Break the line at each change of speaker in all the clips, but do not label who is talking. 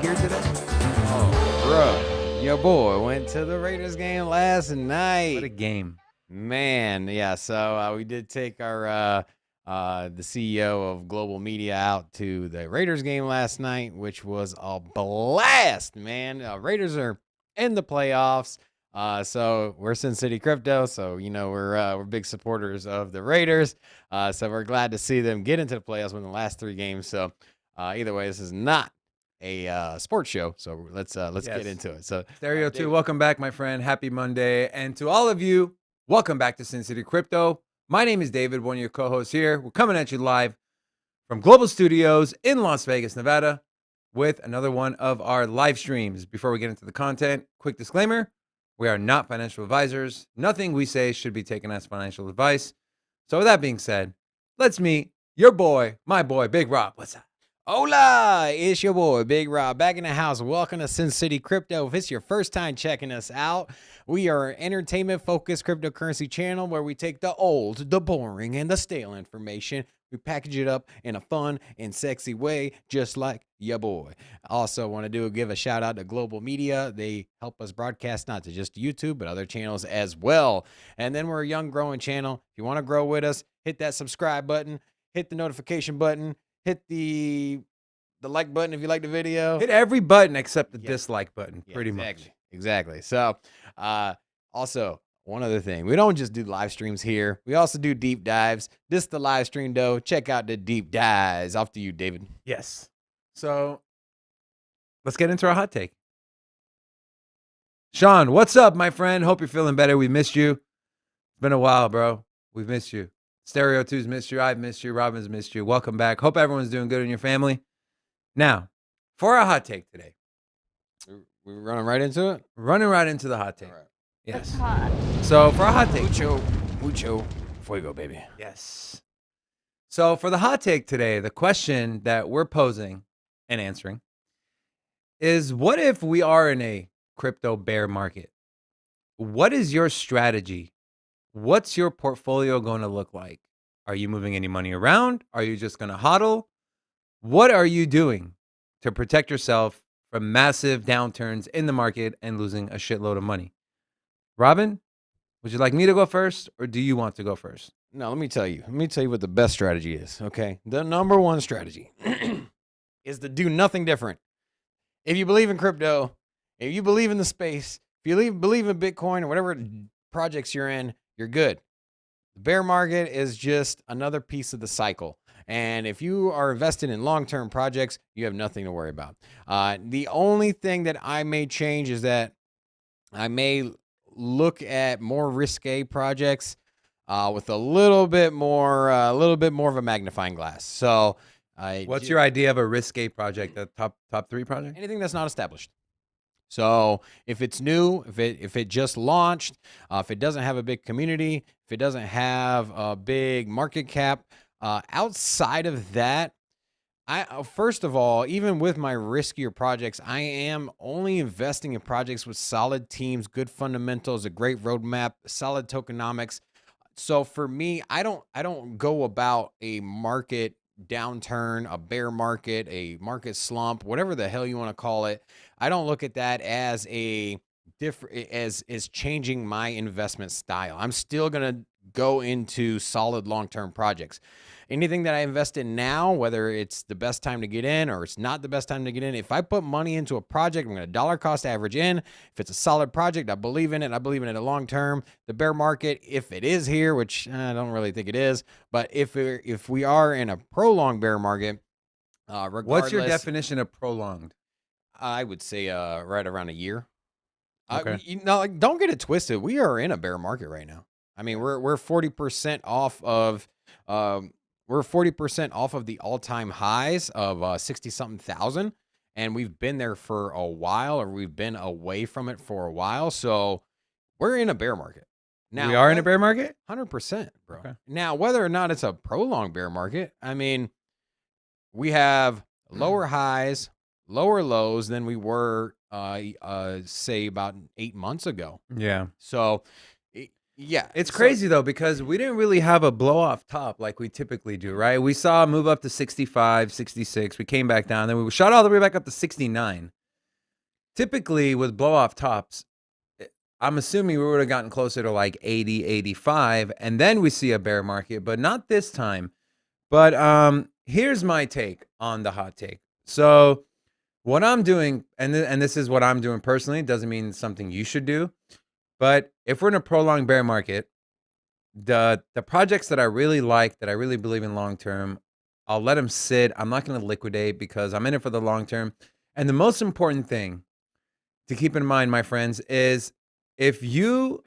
gear today?
Oh, bro. Your boy went to the Raiders game last night.
What a game.
Man, yeah. So we did take our the CEO of global media out to the Raiders game last night, which was a blast, man. Raiders are in the playoffs. So we're Sin City Crypto, so we're big supporters of the Raiders. So we're glad to see them get into the playoffs win the last 3 games. So either way, this is not a sports show, so let's get into it. So
Stereo 2, welcome back, my friend. Happy Monday. And to all of you, welcome back to Sin City Crypto. My name is David, one of your co-hosts here. We're coming at you live from Global Studios in Las Vegas, Nevada, with another one of our live streams. Before we get into the content, quick disclaimer: we are not financial advisors. Nothing we say should be taken as financial advice. So with that being said, let's meet your boy, my boy, Big Rob. What's up?
Hola, it's your boy, Big Rob, back in the house. Welcome to Sin City Crypto. If it's your first time checking us out, we are an entertainment-focused cryptocurrency channel where we take the old, the boring, and the stale information. We package it up in a fun and sexy way, just like your boy. Also want to give a shout out to Global Media. They help us broadcast not to just YouTube, but other channels as well. And then we're a young, growing channel. If you want to grow with us, hit that subscribe button, hit the notification button, hit the like button if you like the video.
Hit every button except the dislike button, pretty much.
Exactly. So, also, one other thing. We don't just do live streams here. We also do deep dives. This is the live stream, though. Check out the deep dives. Off to you, David.
Yes. So, let's get into our hot take. Sean, what's up, my friend? Hope you're feeling better. We missed you. It's been a while, bro. We've missed you. Stereo 2's missed you. I've missed you. Robin's missed you. Welcome back. Hope everyone's doing good in your family. Now, for our hot take today.
We're running right into it?
Running right into the hot take.
All right.
Yes. So, for our hot take.
Mucho fuego, baby.
Yes. So, for the hot take today, the question that we're posing and answering is, what if we are in a crypto bear market? What is your strategy? What's your portfolio going to look like? Are you moving any money around? Are you just going to hodl? What are you doing to protect yourself from massive downturns in the market and losing a shitload of money? Robin, would you like me to go first, or do you want to go first?
No, let me tell you. Let me tell you what the best strategy is, okay? The number one strategy is to do nothing different. If you believe in crypto, if you believe in the space, if you believe in Bitcoin or whatever projects you're in, you're good. The bear market is just another piece of the cycle. And if you are invested in long-term projects, you have nothing to worry about. The only thing that I may change is that I may look at more risque projects with a little bit more of a magnifying glass. So,
what's your idea of a risque project? A top 3 project?
Anything that's not established. So if it's new, if it just launched, if it doesn't have a big community, if it doesn't have a big market cap, outside of that, first of all, even with my riskier projects, I am only investing in projects with solid teams, good fundamentals, a great roadmap, solid tokenomics. So for me, I don't go about a market downturn, a bear market, a market slump, whatever the hell you want to call it. I don't look at that as as changing my investment style. I'm still going to go into solid long-term projects. Anything that I invest in now, whether it's the best time to get in or it's not the best time to get in, if I put money into a project, I'm going to dollar cost average in. If it's a solid project, I believe in it. I believe in it long term. The bear market, if it is here, which I don't really think it is, but if we are in a prolonged bear market, regardless,
what's your definition of prolonged?
I would say right around a year.
Okay.
Don't get it twisted. We are in a bear market right now. I mean, we're 40% off of we're 40% off of the all-time highs of 60-something thousand, and we've been there for a while, or we've been away from it for a while. So we're in a bear market.
Now, we are in a bear market?
100%, bro.
Okay.
Now, whether or not it's a prolonged bear market, I mean, we have lower highs, lower lows than we were, say, about 8 months ago.
Yeah.
So, Yeah.
It's crazy though, because we didn't really have a blow off top like we typically do, right? We saw a move up to 65, 66. We came back down, then we shot all the way back up to 69. Typically with blow off tops, I'm assuming we would have gotten closer to like 80, 85, and then we see a bear market, but not this time. But here's my take on the hot take. So what I'm doing, and this is what I'm doing personally, doesn't mean it's something you should do. But if we're in a prolonged bear market, the projects that I really like, that I really believe in long term, I'll let them sit. I'm not going to liquidate because I'm in it for the long term. And the most important thing to keep in mind, my friends, is if you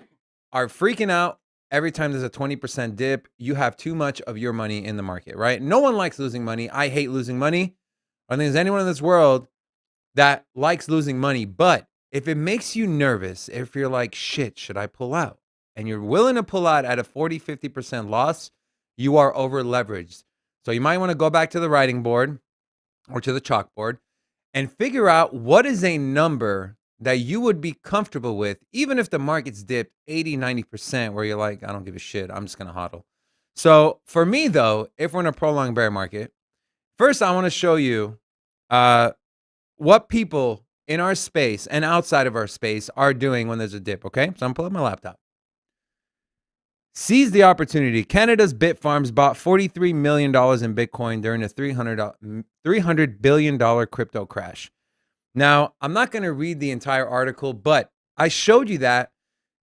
are freaking out every time there's a 20% dip, you have too much of your money in the market, right? No one likes losing money. I hate losing money. I don't think there's anyone in this world that likes losing money. But if it makes you nervous, if you're like, shit, should I pull out? And you're willing to pull out at a 40, 50% loss, you are over leveraged. So you might want to go back to the writing board or to the chalkboard and figure out what is a number that you would be comfortable with, even if the market's dipped 80, 90%, where you're like, I don't give a shit, I'm just going to hodl. So for me, though, if we're in a prolonged bear market, first I want to show you what people in our space and outside of our space are doing when there's a dip, okay? So I'm pulling up my laptop. Seize the opportunity. Canada's Bitfarms bought $43 million in Bitcoin during a $300 billion crypto crash. Now, I'm not going to read the entire article, but I showed you that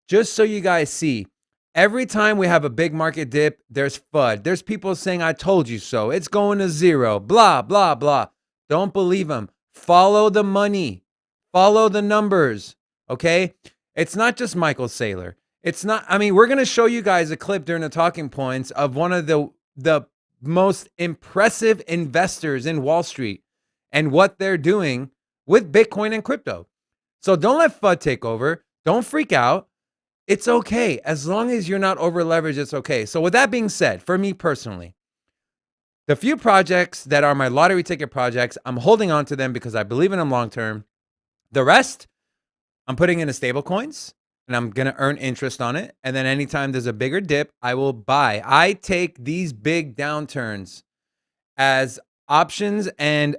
just so you guys see. Every time we have a big market dip, there's FUD. There's people saying, I told you so. It's going to zero. Blah, blah, blah. Don't believe them. Follow the money. Follow the numbers. Okay? It's not just Michael Saylor. It's not, I mean, we're going to show you guys a clip during the talking points of one of the most impressive investors in Wall Street and what they're doing with Bitcoin and crypto. So don't let FUD take over. Don't freak out. It's okay. As long as you're not over leveraged, it's okay. So with that being said, for me personally, the few projects that are my lottery ticket projects, I'm holding on to them because I believe in them long term. The rest, I'm putting into stable coins and I'm going to earn interest on it. And then anytime there's a bigger dip, I will buy. I take these big downturns as options and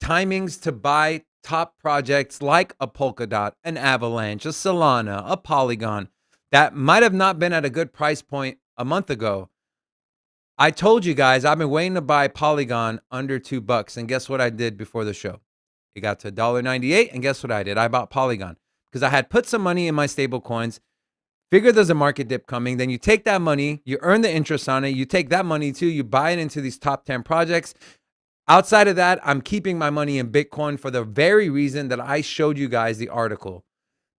timings to buy top projects like a Polkadot, an Avalanche, a Solana, a Polygon that might have not been at a good price point a month ago. I told you guys I've been waiting to buy Polygon under $2, and guess what I did before the show? It got to $1.98, and guess what I did? I bought Polygon because I had put some money in my stable coins. Figure there's a market dip coming. Then you take that money, you earn the interest on it. You take that money too, you buy it into these top 10 projects. Outside of that, I'm keeping my money in Bitcoin for the very reason that I showed you guys the article.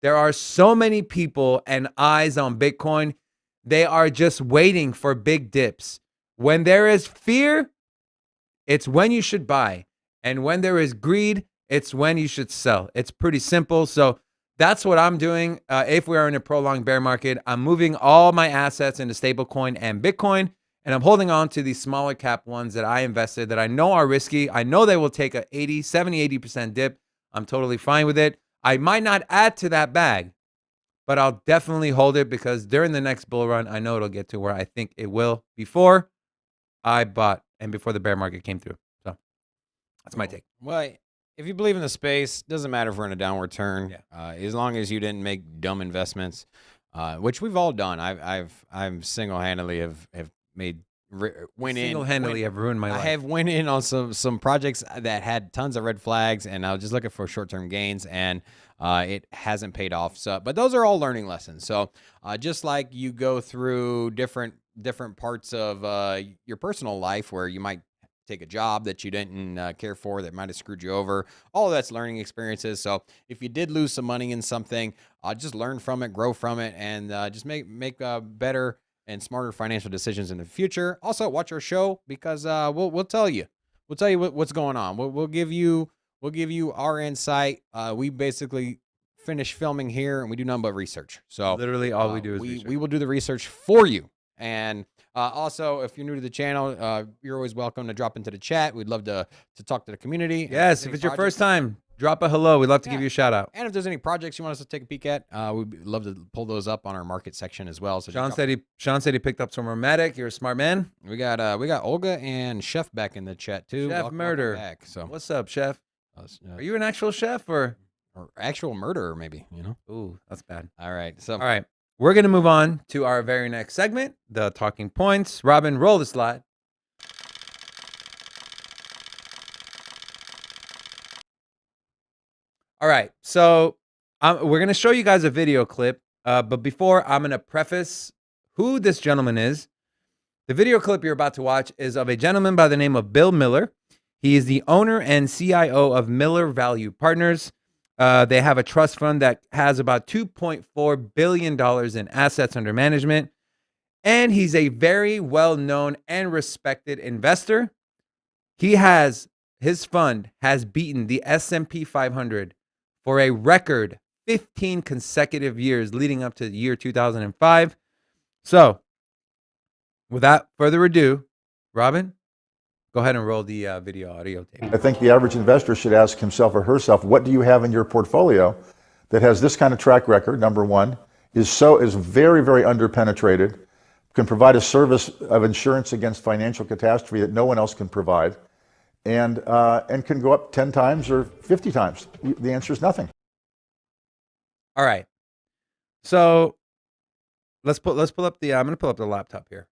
There are so many people and eyes on Bitcoin. They are just waiting for big dips. When there is fear, it's when you should buy. And when there is greed, it's when you should sell. It's pretty simple. So that's what I'm doing. If we are in a prolonged bear market, I'm moving all my assets into stablecoin and Bitcoin. And I'm holding on to these smaller cap ones that I invested that I know are risky. I know they will take a 70, 80% dip. I'm totally fine with it. I might not add to that bag, but I'll definitely hold it because during the next bull run, I know it'll get to where I think it will before I bought and before the bear market came through. So that's my take.
Well, if you believe in the space, doesn't matter if we're in a downward turn.
Yeah.
As long as you didn't make dumb investments, which we've all done. I've single-handedly have went in.
Single-handedly have ruined my life.
I have went in on some projects that had tons of red flags, and I was just looking for short-term gains, and it hasn't paid off. So, but those are all learning lessons. So, just like you go through different parts of your personal life where you might take a job that you didn't care for that might have screwed you over. All of that's learning experiences. So if you did lose some money in something, just learn from it, grow from it, and just make better and smarter financial decisions in the future. Also, watch our show because we'll tell you what's going on. We'll give you our insight. We basically finish filming here and we do nothing but research. So
literally all we do is research.
We will do the research for you. And also, if you're new to the channel, you're always welcome to drop into the chat. We'd love to talk to the community.
Yes, if it's your first time, drop a hello. We'd love to
Yeah.
give you a shout out.
And if there's any projects you want us to take a peek at, we'd love to pull those up on our market section as well. So
Sean said he picked up some Romantic. You're a smart man.
we got Olga and Chef back in the chat too.
Chef
Welcome
Murder.
back. So
What's up, Chef? Are you an actual chef or
actual murderer? Maybe
Ooh, that's bad.
All right. So
All right, we're gonna move on to our very next segment, the talking points. Robin, roll the slide. All right, so we're going to show you guys a video clip, but before, I'm going to preface who this gentleman is. The video clip you're about to watch is of a gentleman by the name of Bill Miller. He is the owner and CIO of Miller Value Partners. They have a trust fund that has about $2.4 billion in assets under management, and he's a very well-known and respected investor. His fund has beaten the S&P 500 for a record 15 consecutive years leading up to the year 2005. So, without further ado, Robin, go ahead and roll the video audio tape.
I think the average investor should ask himself or herself, what do you have in your portfolio that has this kind of track record, number one, is very, very underpenetrated, can provide a service of insurance against financial catastrophe that no one else can provide, and can go up 10 times or 50 times? The answer is nothing.
All right. So let's pull up the I'm going to pull up the laptop here.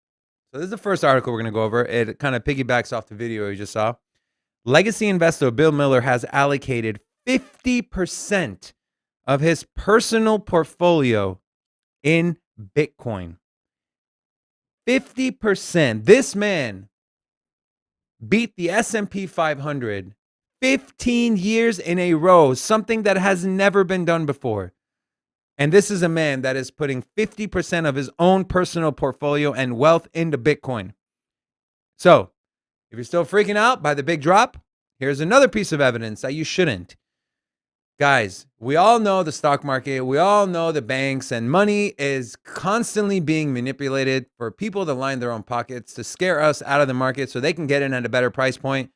So this is the first article we're going to go over. It kind of piggybacks off the video you just saw. Legacy investor Bill Miller has allocated 50% of his personal portfolio in Bitcoin. 50%. This man beat the S&P 500 15 years in a row, something that has never been done before. And this is a man that is putting 50% of his own personal portfolio and wealth into Bitcoin. So, if you're still freaking out by the big drop, here's another piece of evidence that you shouldn't. Guys, we all know the stock market, we all know the banks, and money is constantly being manipulated for people to line their own pockets, to scare us out of the market so they can get in at a better price point.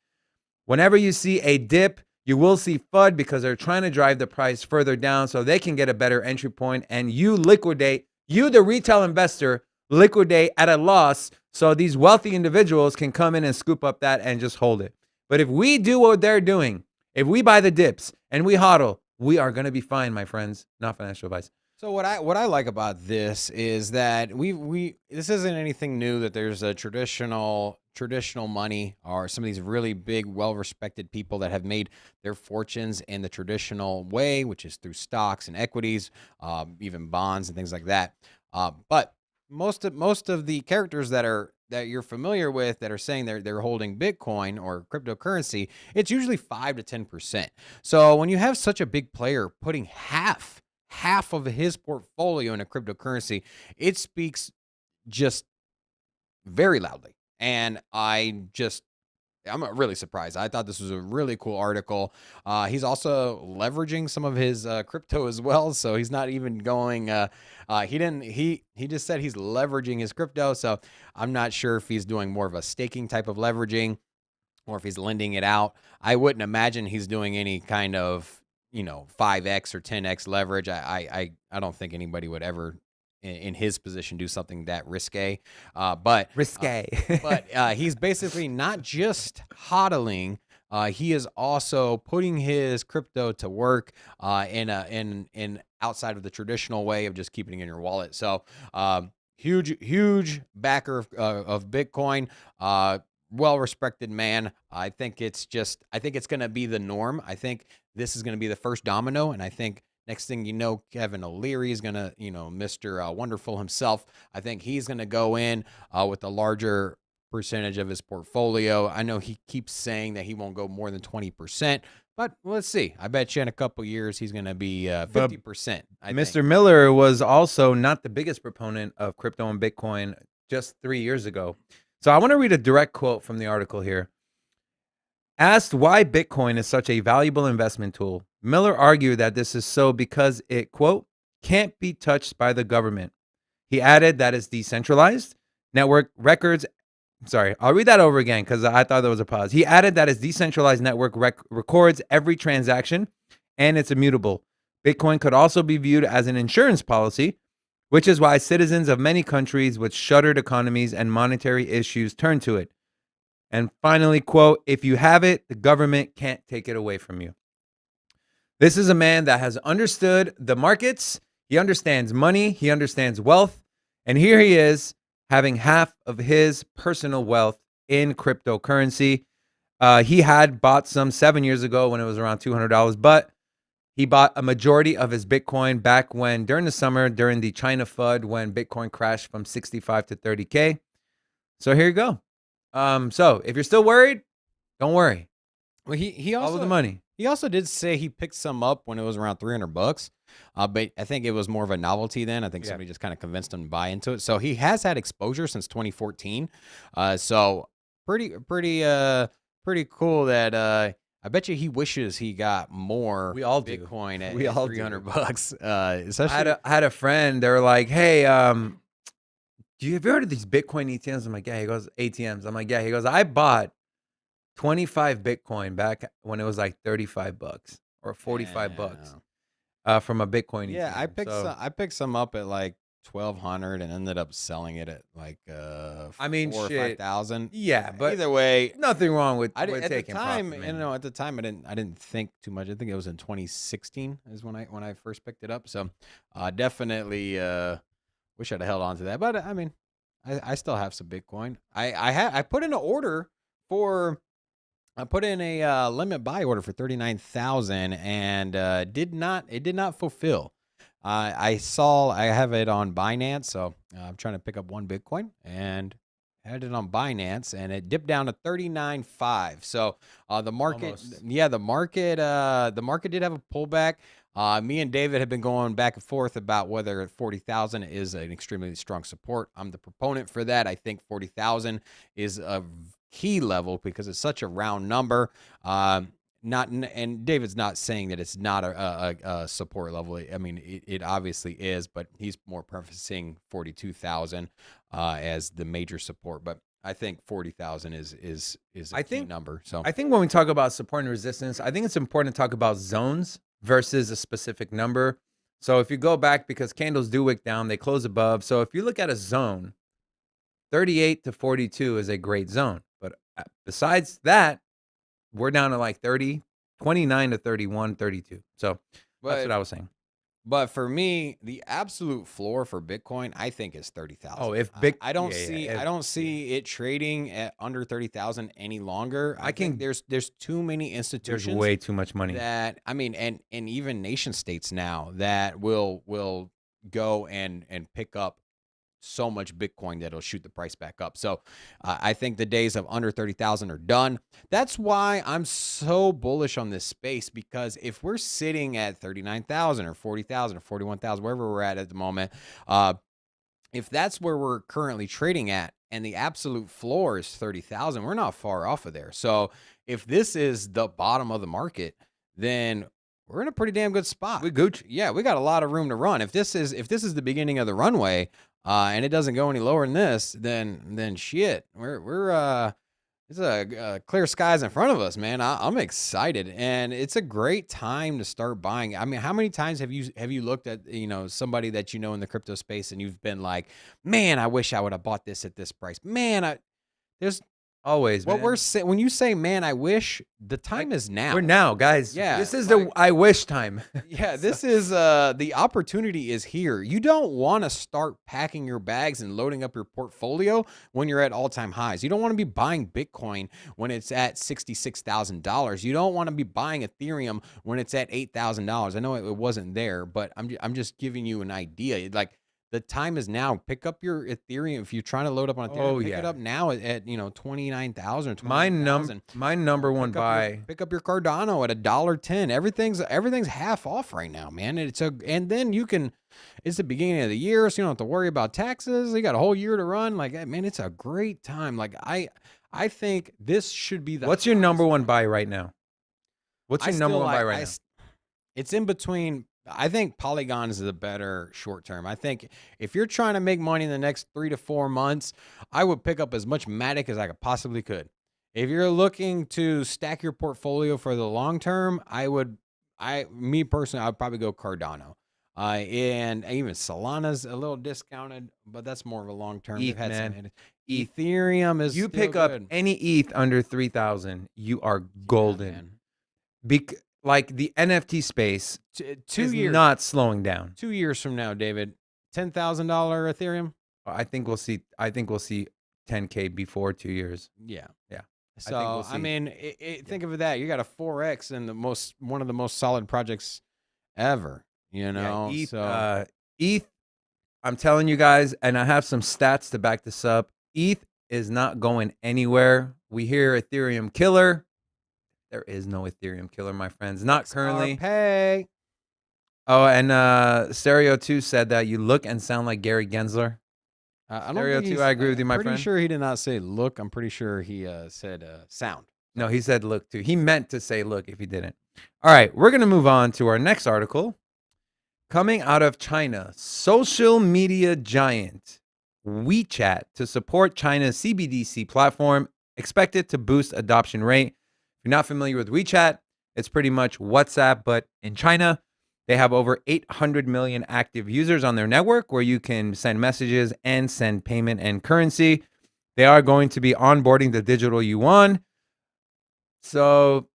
Whenever you see a dip, you will see FUD because they're trying to drive the price further down so they can get a better entry point, and you, the retail investor, liquidate at a loss so these wealthy individuals can come in and scoop up that and just hold it. But if we do what they're doing, if we buy the dips and we hodl, we are going to be fine, my friends. Not financial advice.
So what I like about this is that this isn't anything new, that there's a traditional money, or some of these really big, well-respected people that have made their fortunes in the traditional way, which is through stocks and equities, even bonds and things like that. But most of the characters that you're familiar with that are saying they're holding Bitcoin or cryptocurrency, it's usually 5 to 10%. So when you have such a big player putting half of his portfolio in a cryptocurrency, it speaks just very loudly. And I'm really surprised. I thought this was a really cool article. He's also leveraging some of his crypto as well. So he's not even going, he just said he's leveraging his crypto. So I'm not sure if he's doing more of a staking type of leveraging or if he's lending it out. I wouldn't imagine he's doing any kind of, 5x or 10x leverage. I don't think anybody would ever in his position do something that risque. But he's basically not just hodling. He is also putting his crypto to work in outside of the traditional way of just keeping it in your wallet. So huge backer of Bitcoin. Well-respected man. I think it's going to be the norm. I think this is going to be the first domino, and I think next thing you know, Kevin O'Leary is going to, Mr. Wonderful himself, I think he's going to go in with a larger percentage of his portfolio. I know he keeps saying that he won't go more than 20%, but let's see. I bet you in a couple years he's going to be 50%.
Mr. Miller was also not the biggest proponent of crypto and Bitcoin just 3 years ago. So I want to read a direct quote from the article here. Asked why Bitcoin is such a valuable investment tool, Miller argued that this is so because it, quote, can't be touched by the government. He added that it's decentralized, network records Sorry, I'll read that over again because I thought there was a pause. He added that his decentralized network records every transaction and it's immutable. Bitcoin could also be viewed as an insurance policy, which is why citizens of many countries with shuttered economies and monetary issues turn to it. And finally, quote, if you have it, the government can't take it away from you. This is a man that has understood the markets. He understands money. He understands wealth. And here he is having half of his personal wealth in cryptocurrency. He had bought some 7 years ago when it was around $200, but he bought a majority of his Bitcoin back when, during the summer, during the China FUD, when Bitcoin crashed from 65 to 30K. So here you go. So if you're still worried, don't worry.
Well, he also
Follow the money.
He also did say he picked some up when it was around $300. But I think it was more of a novelty then. I think somebody just kind of convinced him to buy into it. So he has had exposure since 2014. So pretty cool that I bet you he wishes he got more
We all do.
Bitcoin at,
We
at
all
$300.
do.
Especially
I had a friend. They were like, "Hey, do you have you heard of these Bitcoin ATMs?" I'm like, "Yeah." He goes, "ATMs." I'm like, "Yeah." He goes, "I bought 25 Bitcoin back when it was like $35 or $45 from a Bitcoin
Yeah,
ATM."
I picked some up at like 1,200 and ended up selling it at like
I mean,
4,000 or
shit.
5,000.
Yeah, but
Either way,
nothing wrong with
at the
taking
time,
profit,
you
man.
know, at the time I didn't think too much. I think it was in 2016 is when I first picked it up. So definitely wish I'd have held on to that. But I mean, I still have some Bitcoin. I put in an order for. I put in a limit buy order for 39,000 and it did not fulfill. I have it on Binance, so I'm trying to pick up one Bitcoin and had it on Binance, and it dipped down to 39.5. So the market, the market did have a pullback. Me and David have been going back and forth about whether 40,000 is an extremely strong support. I'm the proponent for that. I think 40,000 is a key level because it's such a round number. And David's not saying that it's not a support level. I mean, it obviously is, but he's more prefacing 42,000 as the major support. But I think 40,000 is a key number. So
I think when we talk about support and resistance, I think it's important to talk about zones versus a specific number. So if you go back, because candles do wick down, they close above. So if you look at a zone, 38 to 42 is a great zone. But besides that, we're down to like 30, 29 to 31, 32. So that's what I was saying.
But for me, the absolute floor for Bitcoin, I think, is 30,000.
Oh, if
I don't see it trading at under 30,000 any longer. I think there's too many institutions.
There's way too much money.
That I mean, and even nation states now that will go and pick up so much Bitcoin that it'll shoot the price back up. So I think the days of under 30,000 are done. That's why I'm so bullish on this space, because if we're sitting at 39,000 or 40,000 or 41,000, wherever we're at the moment, if that's where we're currently trading at and the absolute floor is 30,000, we're not far off of there. So if this is the bottom of the market, then we're in a pretty damn good spot.
We Gucci.
Yeah, we got a lot of room to run. If this is the beginning of the runway, and it doesn't go any lower than this, then shit, it's a clear skies in front of us, man. I'm excited, and it's a great time to start buying. I mean, how many times have you looked at somebody that you know in the crypto space and you've been like, man, I wish I would have bought this at this price. Man, there's
always
what we're saying when you say, man, I wish, the time is now.
We're now, guys.
Yeah,
this is the I wish time.
Yeah, this is the opportunity is here. You don't want to start packing your bags and loading up your portfolio when you're at all-time highs. You don't want to be buying Bitcoin when it's at $66,000. You don't want to be buying Ethereum when it's at $8,000. I know it wasn't there, but I'm just giving you an idea. Like, the time is now. Pick up your Ethereum if you're trying to load up on Ethereum. Pick it up now at 29,000.
My number one buy.
Pick up your Cardano at $1.10. Everything's half off right now, man. And then you can. It's the beginning of the year, so you don't have to worry about taxes. You got a whole year to run. Like, man, it's a great time. Like, I think this should be the.
What's your number one buy right now? What's your number one buy right now?
It's in between. I think Polygon is the better short term. I think if you're trying to make money in the next 3 to 4 months, I would pick up as much Matic as I possibly could. If you're looking to stack your portfolio for the long term, me personally, I would probably go Cardano. And even Solana's a little discounted, but that's more of a long term.
ETH, man.
Ethereum is
You pick up any ETH under 3,000, you are golden. Like the NFT space is not slowing down.
2 years from now, David, $10,000 Ethereum.
I think we'll see 10K before 2 years.
Yeah.
So
I mean, think of that. You got a 4x in one of the most solid projects ever. You know,
ETH. I'm telling you guys, and I have some stats to back this up. ETH is not going anywhere. We hear Ethereum killer. There is no Ethereum killer, my friends. Not currently.
Pay.
Oh, and Stereo 2 said that you look and sound like Gary Gensler. Stereo 2, I agree with you, my friend.
I'm pretty sure he did not say look. I'm pretty sure he said sound.
No, he said look too. He meant to say look if he didn't. All right, we're going to move on to our next article. Coming out of China, social media giant WeChat to support China's CBDC platform, expected to boost adoption rate. If you're not familiar with WeChat, it's pretty much WhatsApp, but in China. They have over 800 million active users on their network where you can send messages and send payment and currency. They are going to be onboarding the digital yuan. So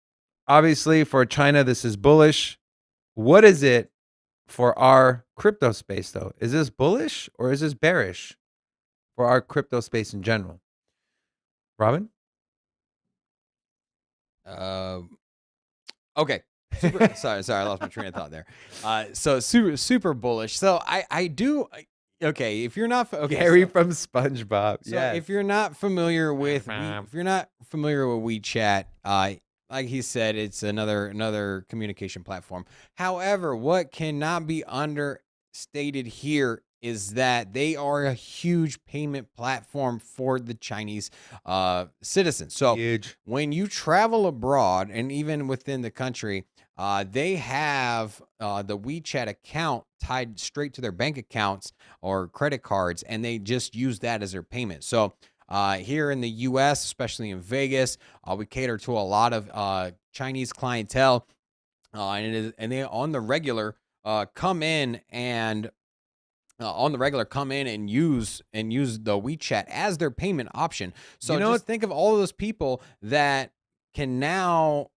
obviously for China, this is bullish. What is it for our crypto space, though? Is this bullish or is this bearish for our crypto space in general? Robin?
Okay. Sorry, I lost my train of thought there. So super bullish. So I do. Okay, if you're not
Gary from SpongeBob.
So if you're not familiar with WeChat, like he said, it's another communication platform. However, what cannot be understated here is that they are a huge payment platform for the Chinese citizens. So when you travel abroad and even within the country, they have the WeChat account tied straight to their bank accounts or credit cards, and they just use that as their payment. So here in the U.S., especially in Vegas, we cater to a lot of Chinese clientele, and they on the regular come in and use the WeChat as their payment option. So just think of all of those people that can now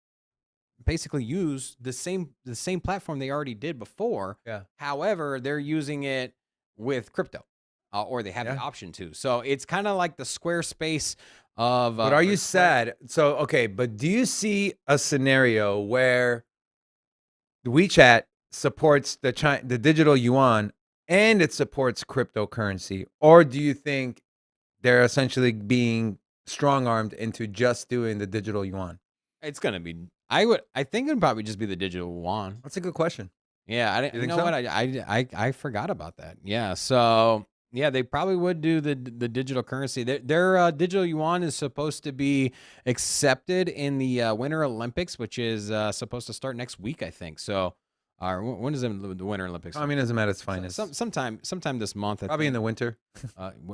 basically use the same platform they already did before. However, they're using it with crypto, or they have the option to. So it's kind of like the Squarespace of.
But are you sad? So okay, but do you see a scenario where WeChat supports the digital yuan and it supports cryptocurrency, or do you think they're essentially being strong-armed into just doing the digital yuan?
It's gonna be. I think it'd probably just be the digital yuan.
That's a good question.
Yeah, you know what? I forgot about that. Yeah, so yeah, they probably would do the digital currency. Their digital yuan is supposed to be accepted in the Winter Olympics, which is supposed to start next week, I think. So, when is the Winter Olympics?
Communism at its finest.
Sometime this month.
Probably in the winter.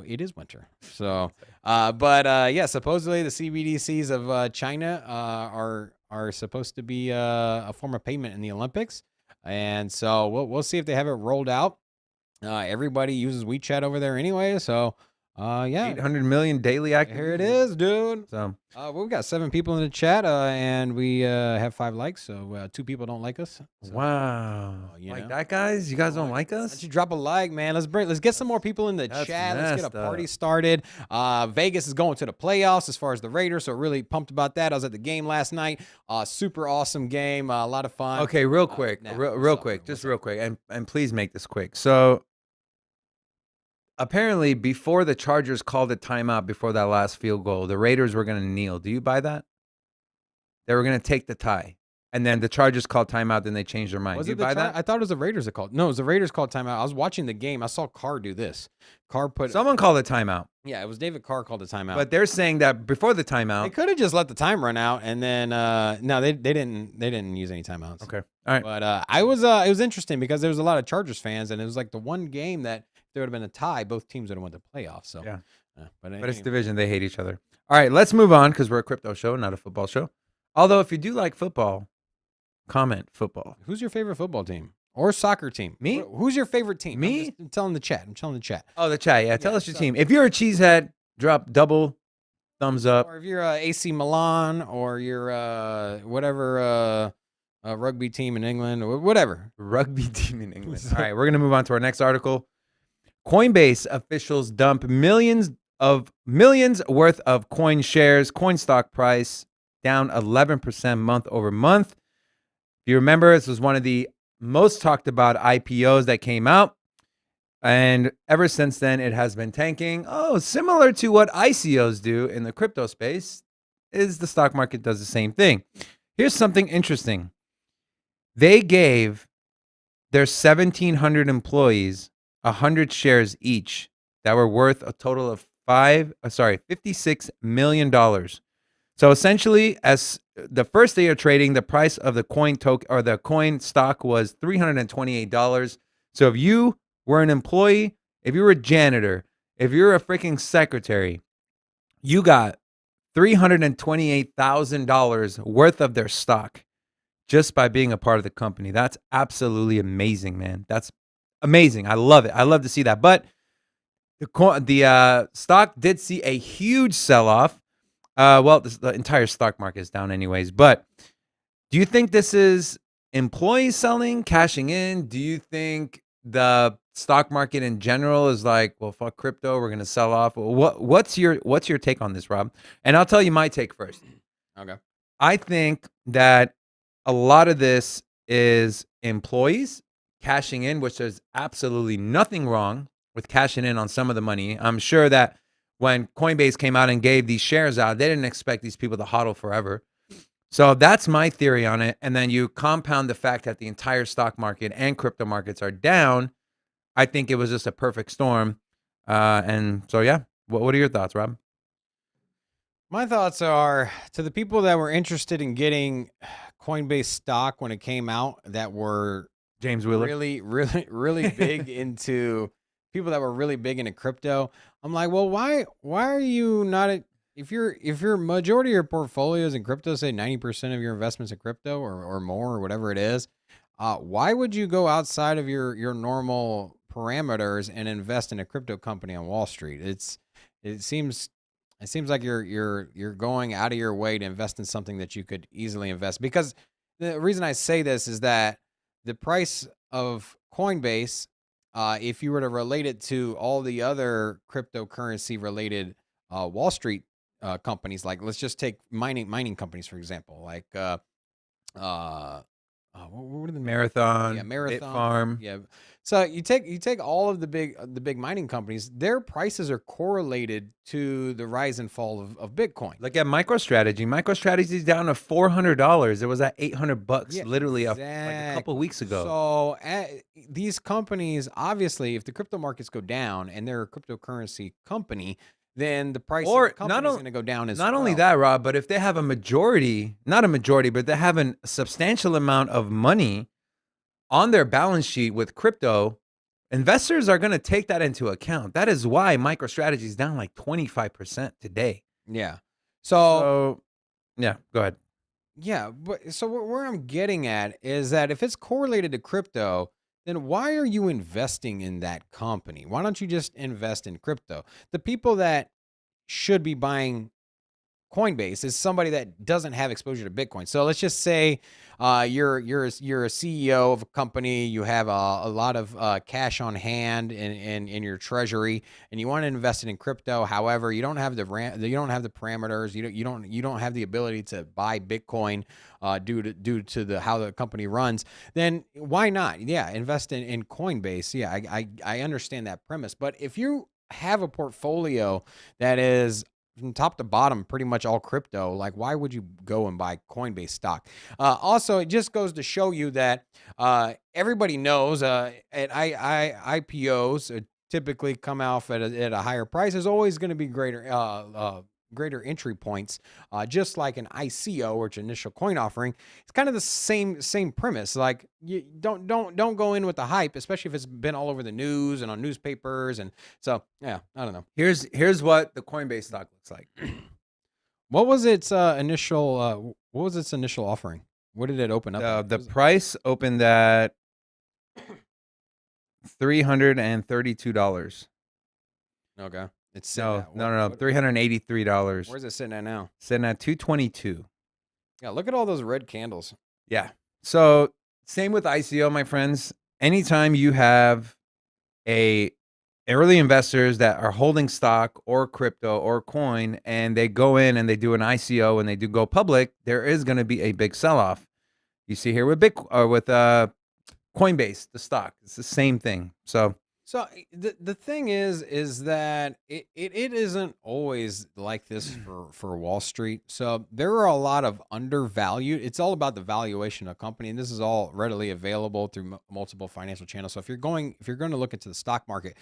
It is winter. So, but yeah, supposedly the CBDCs of China are supposed to be a form of payment in the Olympics, and so we'll see if they have it rolled out. Everybody uses WeChat over there anyway, so yeah,
800 million daily active.
Here it is, dude.
So
we've got 7 people in the chat, and we have 5 likes, so 2 people don't like us. So,
wow, like that, guys? You guys don't like us?
Why don't you drop a like, man? Let's get some more people in the chat. Let's get a party started. Vegas is going to the playoffs as far as the Raiders, so really pumped about that. I was at the game last night. Super awesome game. A lot of fun.
Okay, real quick, and please make this quick. So apparently, before the Chargers called a timeout before that last field goal, the Raiders were going to kneel. Do you buy that? They were going to take the tie. and then the Chargers called timeout, then they changed their mind.
Was
Do you
it the
buy that?
I thought it was the Raiders that called. No, it was the Raiders called timeout. I was watching the game. I saw Carr do this. Carr put.
Someone called a timeout,
Yeah, it was David Carr called the timeout.
but they're saying that before the
they
timeout.
could have just let the time run out, and then no, they didn't use any timeouts.
Okay, all right.
But it was interesting because there was a lot of Chargers fans, and it was like the one game that if there would have been a tie, both teams would have went to playoffs. So
Yeah.
but
But it's
anyway.
division. They hate each other. All right, let's move on because we're a crypto show, not a football show. Although, if you do like football, comment football.
Who's your favorite football team or soccer team?
Me?
Who's your favorite team?
Me?
I'm telling the chat. I'm telling the chat.
Oh, the chat. Yeah, tell
Yeah,
us your
so-
team. If you're a cheesehead, drop double thumbs up.
Or if you're AC Milan or you're whatever rugby team in England or whatever.
Rugby team in England. All right, we're going to move on to our next article. Coinbase officials dump millions worth of coin shares. Coin stock price down 11% month over month. If you remember, this was one of the most talked about IPOs that came out. And ever since then, it has been tanking. Oh, similar to what ICOs do in the crypto space, is the stock market does the same thing. Here's something interesting. They gave their 1,700 employees 100 shares each that were worth a total of $56 million. So essentially, as the first day of trading, the price of the coin token or the coin stock was $328. So if you were an employee, if you were a janitor, if you're a freaking secretary, you got $328,000 worth of their stock just by being a part of the company. That's absolutely amazing, man. That's amazing. I love it. I love to see that. But the stock did see a huge sell-off. The entire stock market is down anyways. But do you think this is employees selling, cashing in? Do you think the stock market in general is like, well, fuck crypto, we're gonna sell off? What's your take on this, Rob? And I'll tell you my take first.
Okay.
I think that a lot of this is employees cashing in, which there's absolutely nothing wrong with cashing in on some of the money. I'm sure that when Coinbase came out and gave these shares out, they didn't expect these people to hodl forever. So that's my theory on it. And then you compound the fact that the entire stock market and crypto markets are down. I think it was just a perfect storm. And so, yeah, what are your thoughts, Rob?
My thoughts are, to the people that were interested in getting Coinbase stock when it came out, that were
James Wheeler.
really big into people that were really big into crypto. I'm like, well, why are you not if your majority of your portfolio is in crypto, say 90% of your investments in crypto or more or whatever it is, why would you go outside of your normal parameters and invest in a crypto company on Wall Street? It seems like you're going out of your way to invest in something that you could easily invest. Because the reason I say this is that the price of Coinbase, if you were to relate it to all the other cryptocurrency related Wall Street companies, like let's just take mining companies for example, like what are the
Marathon,
Yeah, Marathon.
Bitfarm.
Yeah. So you take all of the big mining companies, their prices are correlated to the rise and fall of Bitcoin.
Look at MicroStrategy. MicroStrategy is down to $400. It was at $800
Yeah,
literally like a couple weeks ago.
So these companies, obviously, if the crypto markets go down and they're a cryptocurrency company, then the price of the company is going to go down as well.
Not only that, Rob, but if they have not a majority, but they have a substantial amount of money on their balance sheet with crypto, investors are going to take that into account. That is why MicroStrategy is down like 25% today.
Yeah.
So, yeah, go ahead.
Yeah, but so where I'm getting at is that if it's correlated to crypto, then why are you investing in that company? Why don't you just invest in crypto? The people that should be buying Coinbase is somebody that doesn't have exposure to Bitcoin. So let's just say you're a CEO of a company, you have a lot of cash on hand in your treasury, and you want to invest it in crypto. However, you don't have the parameters, you don't have the ability to buy Bitcoin due to how the company runs. Then why not? Yeah, invest in Coinbase. Yeah, I understand that premise, but if you have a portfolio that is from top to bottom, pretty much all crypto. Like, why would you go and buy Coinbase stock? Also, it just goes to show you that everybody knows IPOs typically come out at a higher price. There's always going to be greater entry points, just like an ICO, or initial coin offering. It's kind of the same premise. Like, you don't go in with the hype, especially if it's been all over the news and on newspapers. And so, yeah, I don't know.
Here's what the Coinbase stock looks like.
What was its initial offering? What did it open up?
The price opened at $332.
Okay. It's
No, $383.
Where's it sitting at now?
Sitting at 222.
Yeah, look at all those red candles.
Yeah. So same with ICO, my friends. Anytime you have early investors that are holding stock or crypto or coin, and they go in and they do an ICO and they do go public, there is going to be a big sell-off. You see here with Coinbase, the stock. It's the same thing. So
the thing is that it isn't always like this for Wall Street. So there are a lot of undervalued. It's all about the valuation of a company, and this is all readily available through multiple financial channels. So if you're going to look into the stock market,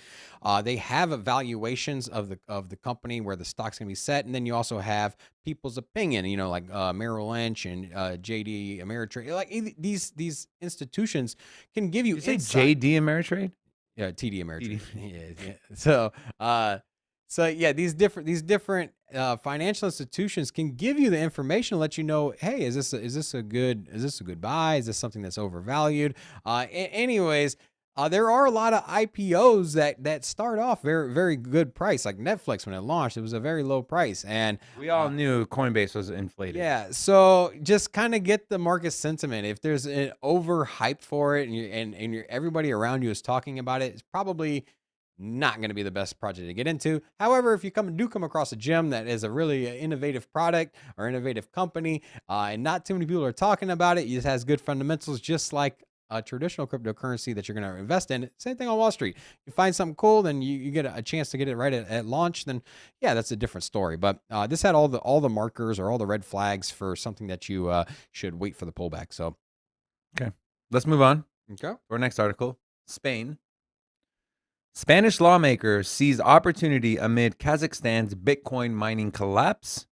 they have evaluations of the company where the stock's going to be set, and then you also have people's opinion. You know, like Merrill Lynch and JD Ameritrade. Like these institutions can give you.
Did you say JD Ameritrade?
Yeah, TD Ameritrade. Yeah. So yeah, these different financial institutions can give you the information to let you know, hey, is this a good buy? Is this something that's overvalued? Anyways, there are a lot of IPOs that start off very, very good price. Like Netflix, when it launched, it was a very low price, and
we all knew Coinbase was inflated.
Yeah, so just kind of get the market sentiment. If there's an overhype for it, and everybody around you is talking about it, it's probably not going to be the best project to get into. However, if you come across a gem that is a really innovative product or innovative company, and not too many people are talking about it, it has good fundamentals, just like a traditional cryptocurrency that you're going to invest in. Same thing on Wall Street. You find something cool, then you get a chance to get it right at launch, then yeah, that's a different story. But this had all the markers or all the red flags for something that you should wait for the pullback. So,
okay, let's move on.
Okay.
To our next article. Spain. Spanish lawmaker sees opportunity amid Kazakhstan's Bitcoin mining collapse.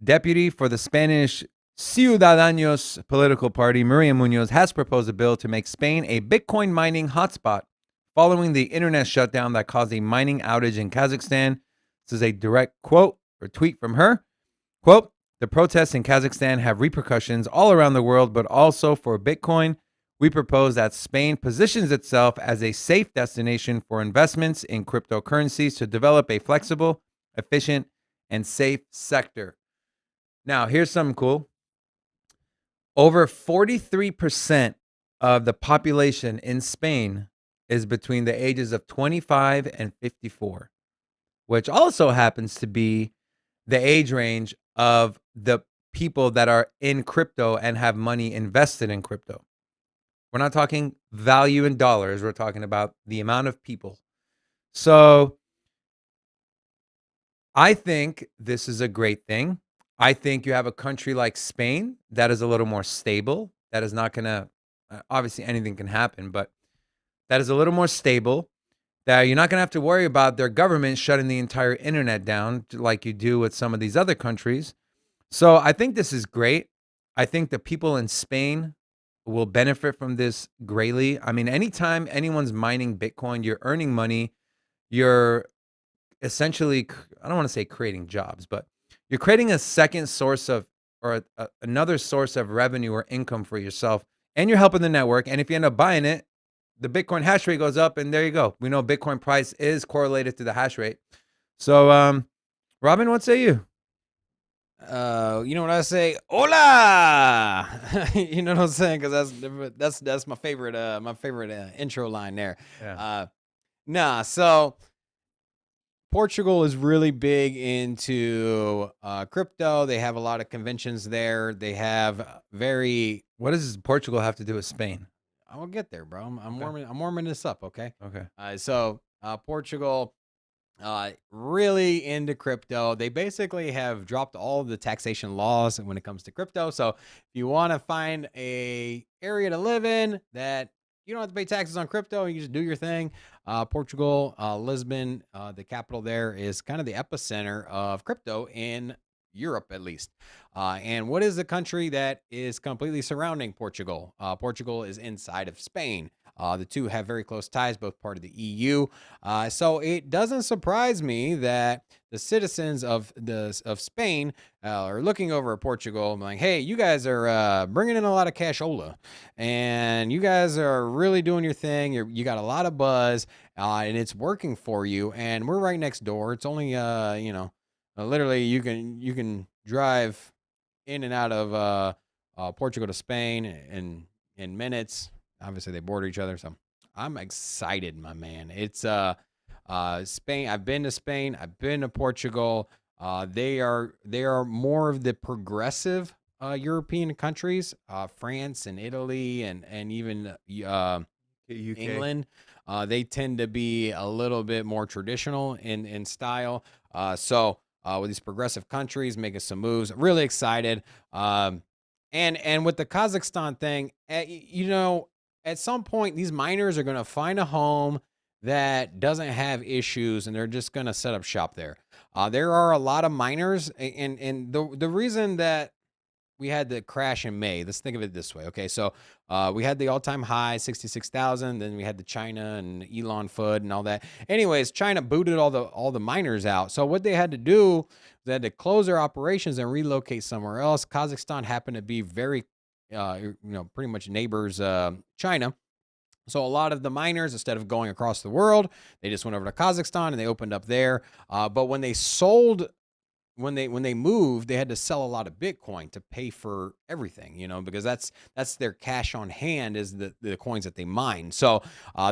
Deputy for the Spanish Ciudadanos political party, Maria Munoz, has proposed a bill to make Spain a Bitcoin mining hotspot following the internet shutdown that caused a mining outage in Kazakhstan. This is a direct quote or tweet from her. Quote, the protests in Kazakhstan have repercussions all around the world, but also for Bitcoin. We propose that Spain positions itself as a safe destination for investments in cryptocurrencies to develop a flexible, efficient, and safe sector. Now, here's something cool. Over 43% of the population in Spain is between the ages of 25 and 54, which also happens to be the age range of the people that are in crypto and have money invested in crypto. We're not talking value in dollars. We're talking about the amount of people. So I think this is a great thing. I think you have a country like Spain that is a little more stable, that is not going to, obviously anything can happen, but that is a little more stable, that you're not going to have to worry about their government shutting the entire internet down like you do with some of these other countries. So I think this is great. I think the people in Spain will benefit from this greatly. I mean, anytime anyone's mining Bitcoin, you're earning money. You're essentially, I don't want to say creating jobs, but you're creating a second source of, or another source of revenue or income for yourself, and you're helping the network. And if you end up buying it, the Bitcoin hash rate goes up, and there you go. We know Bitcoin price is correlated to the hash rate. So, Robin, what say you?
You know what I say? Hola! You know what I'm saying? Because that's my favorite intro line there. Yeah. So Portugal is really big into crypto. They have a lot of conventions there. They have
What does Portugal have to do with Spain?
I will get there, bro. I'm warming this up. Okay.
Okay.
So Portugal really into crypto. They basically have dropped all of the taxation laws when it comes to crypto. So if you want to find a area to live in that you don't have to pay taxes on crypto, you just do your thing. Portugal, Lisbon, the capital there, is kind of the epicenter of crypto in Europe, at least. And what is the country that is completely surrounding Portugal? Portugal is inside of Spain. The two have very close ties, both part of the EU. So it doesn't surprise me that the citizens of Spain are looking over at Portugal and like, hey, you guys are bringing in a lot of cashola, and you guys are really doing your thing. You got a lot of buzz, and it's working for you. And we're right next door. It's only literally you can drive in and out of Portugal to Spain in minutes. Obviously, they border each other, so I'm excited, my man. It's Spain. I've been to Spain. I've been to Portugal. They are more of the progressive European countries, France and Italy and even
UK.
England. They tend to be a little bit more traditional in style. So with these progressive countries making some moves, really excited. And with the Kazakhstan thing, at some point, these miners are going to find a home that doesn't have issues, and they're just going to set up shop there. There are a lot of miners, and the reason that we had the crash in May, let's think of it this way. Okay, so we had the all-time high, 66,000. Then we had the China and Elon FUD and all that. Anyways, China booted all the miners out. So what they had to do, they had to close their operations and relocate somewhere else. Kazakhstan happened to be very pretty much neighbors China. So a lot of the miners, instead of going across the world, they just went over to Kazakhstan and they opened up there. But when they moved, they had to sell a lot of Bitcoin to pay for everything, because that's their cash on hand is the coins that they mine. So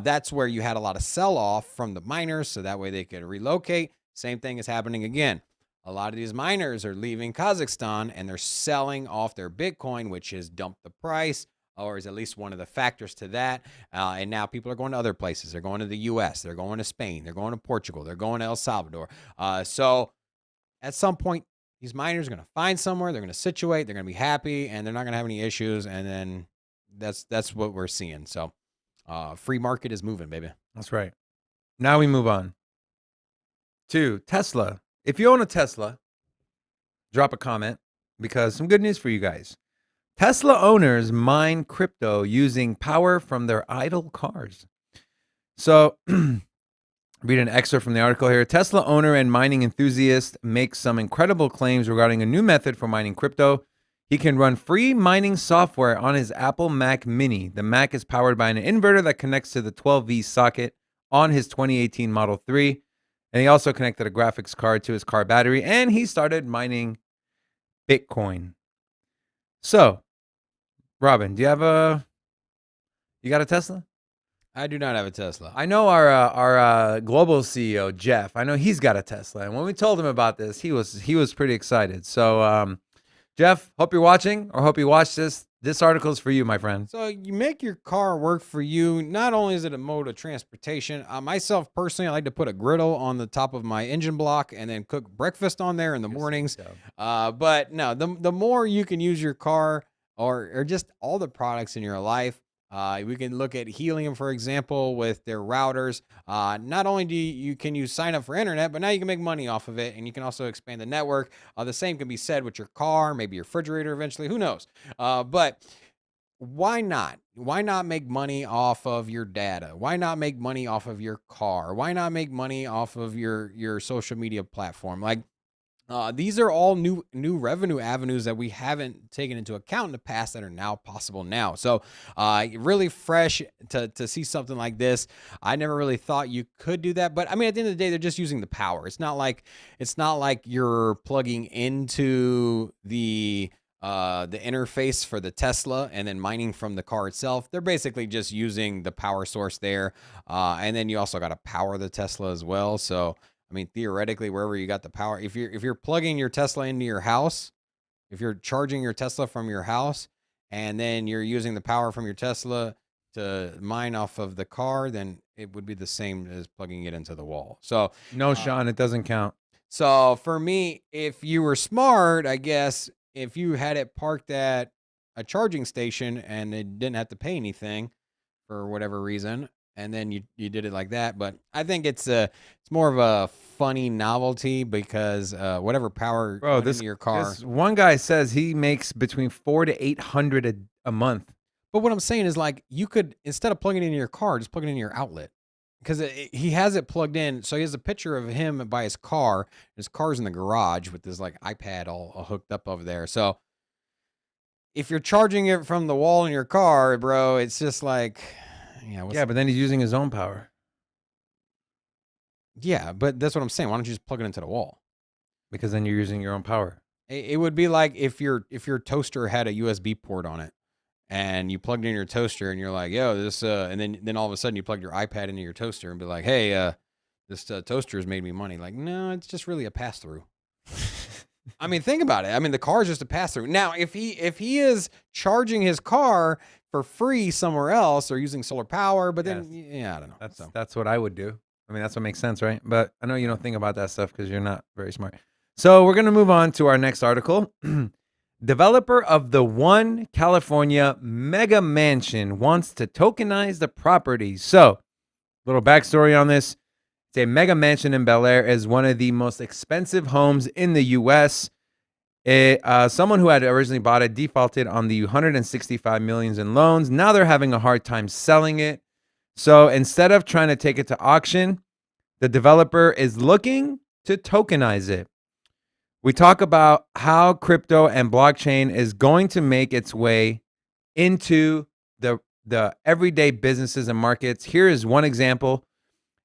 that's where you had a lot of sell off from the miners, so that way they could relocate. Same thing is happening again. A lot of these miners are leaving Kazakhstan and they're selling off their Bitcoin, which has dumped the price, or is at least one of the factors to that. And now people are going to other places. They're going to the U.S. They're going to Spain. They're going to Portugal. They're going to El Salvador. So at some point, these miners are going to find somewhere. They're going to situate. They're going to be happy, and they're not going to have any issues. And then that's what we're seeing. So free market is moving, baby.
That's right. Now we move on to Tesla. If you own a Tesla, drop a comment, because some good news for you guys. Tesla owners mine crypto using power from their idle cars. So, read an excerpt from the article here. Tesla owner and mining enthusiast makes some incredible claims regarding a new method for mining crypto. He can run free mining software on his Apple Mac Mini. The Mac is powered by an inverter that connects to the 12V socket on his 2018 Model 3. And he also connected a graphics card to his car battery, and he started mining Bitcoin. So, Robin, you got a Tesla?
I do not have a Tesla.
I know our global CEO, Jeff, I know he's got a Tesla. And when we told him about this, he was pretty excited. So, Jeff, hope you're watching, or hope you watch this. This article is for you, my friend.
So you make your car work for you. Not only is it a mode of transportation, myself personally, I like to put a griddle on the top of my engine block and then cook breakfast on there in the mornings. But no, the more you can use your car or just all the products in your life, we can look at Helium, for example, with their routers. Not only can you sign up for internet, but now you can make money off of it, and you can also expand the network. The same can be said with your car, maybe your refrigerator eventually, who knows? But why not? Why not make money off of your data? Why not make money off of your car? Why not make money off of your social media platform? Like, these are all new revenue avenues that we haven't taken into account in the past that are now possible now. So really fresh to see something like this. I never really thought you could do that, but I mean, at the end of the day, they're just using the power. It's not like you're plugging into the interface for the Tesla and then mining from the car itself. They're basically just using the power source there, and then you also got to power the Tesla as well. So I mean, theoretically, wherever you got the power, if you're plugging your Tesla into your house, if you're charging your Tesla from your house, and then you're using the power from your Tesla to mine off of the car, then it would be the same as plugging it into the wall. So
No, Sean, it doesn't count.
So for me, if you were smart, I guess if you had it parked at a charging station and it didn't have to pay anything for whatever reason, and then you did it like that. But I think it's more of a funny novelty because whatever power
Bro,
went into your car.
This one guy says he makes between $400 to $800 a month.
But what I'm saying is, like, you could, instead of plugging it into your car, just plug it into your outlet. Because he has it plugged in. So he has a picture of him by his car. His car's in the garage with his like iPad all hooked up over there. So if you're charging it from the wall in your car, bro, it's just like,
yeah, but then he's using his own power.
Yeah, but that's what I'm saying. Why don't you just plug it into the wall?
Because then you're using your own power.
It would be like if your toaster had a USB port on it. And you plugged in your toaster, and you're like, "Yo, this," and then all of a sudden you plug your iPad into your toaster and be like, "Hey, this toaster has made me money." Like, no, it's just really a pass through. I mean, think about it. I mean, the car is just a pass through. Now, if he is charging his car for free somewhere else or using solar power, but then I don't know.
That's what I would do. I mean, that's what makes sense, right? But I know you don't think about that stuff because you're not very smart. So we're gonna move on to our next article. Developer of the One California mega mansion wants to tokenize the property. So, little backstory on this. It's a mega mansion in Bel Air is one of the most expensive homes in the U.S. Someone who had originally bought it defaulted on the $165 million in loans. Now they're having a hard time selling it. So instead of trying to take it to auction, the developer is looking to tokenize it. We talk about how crypto and blockchain is going to make its way into the everyday businesses and markets. Here is one example.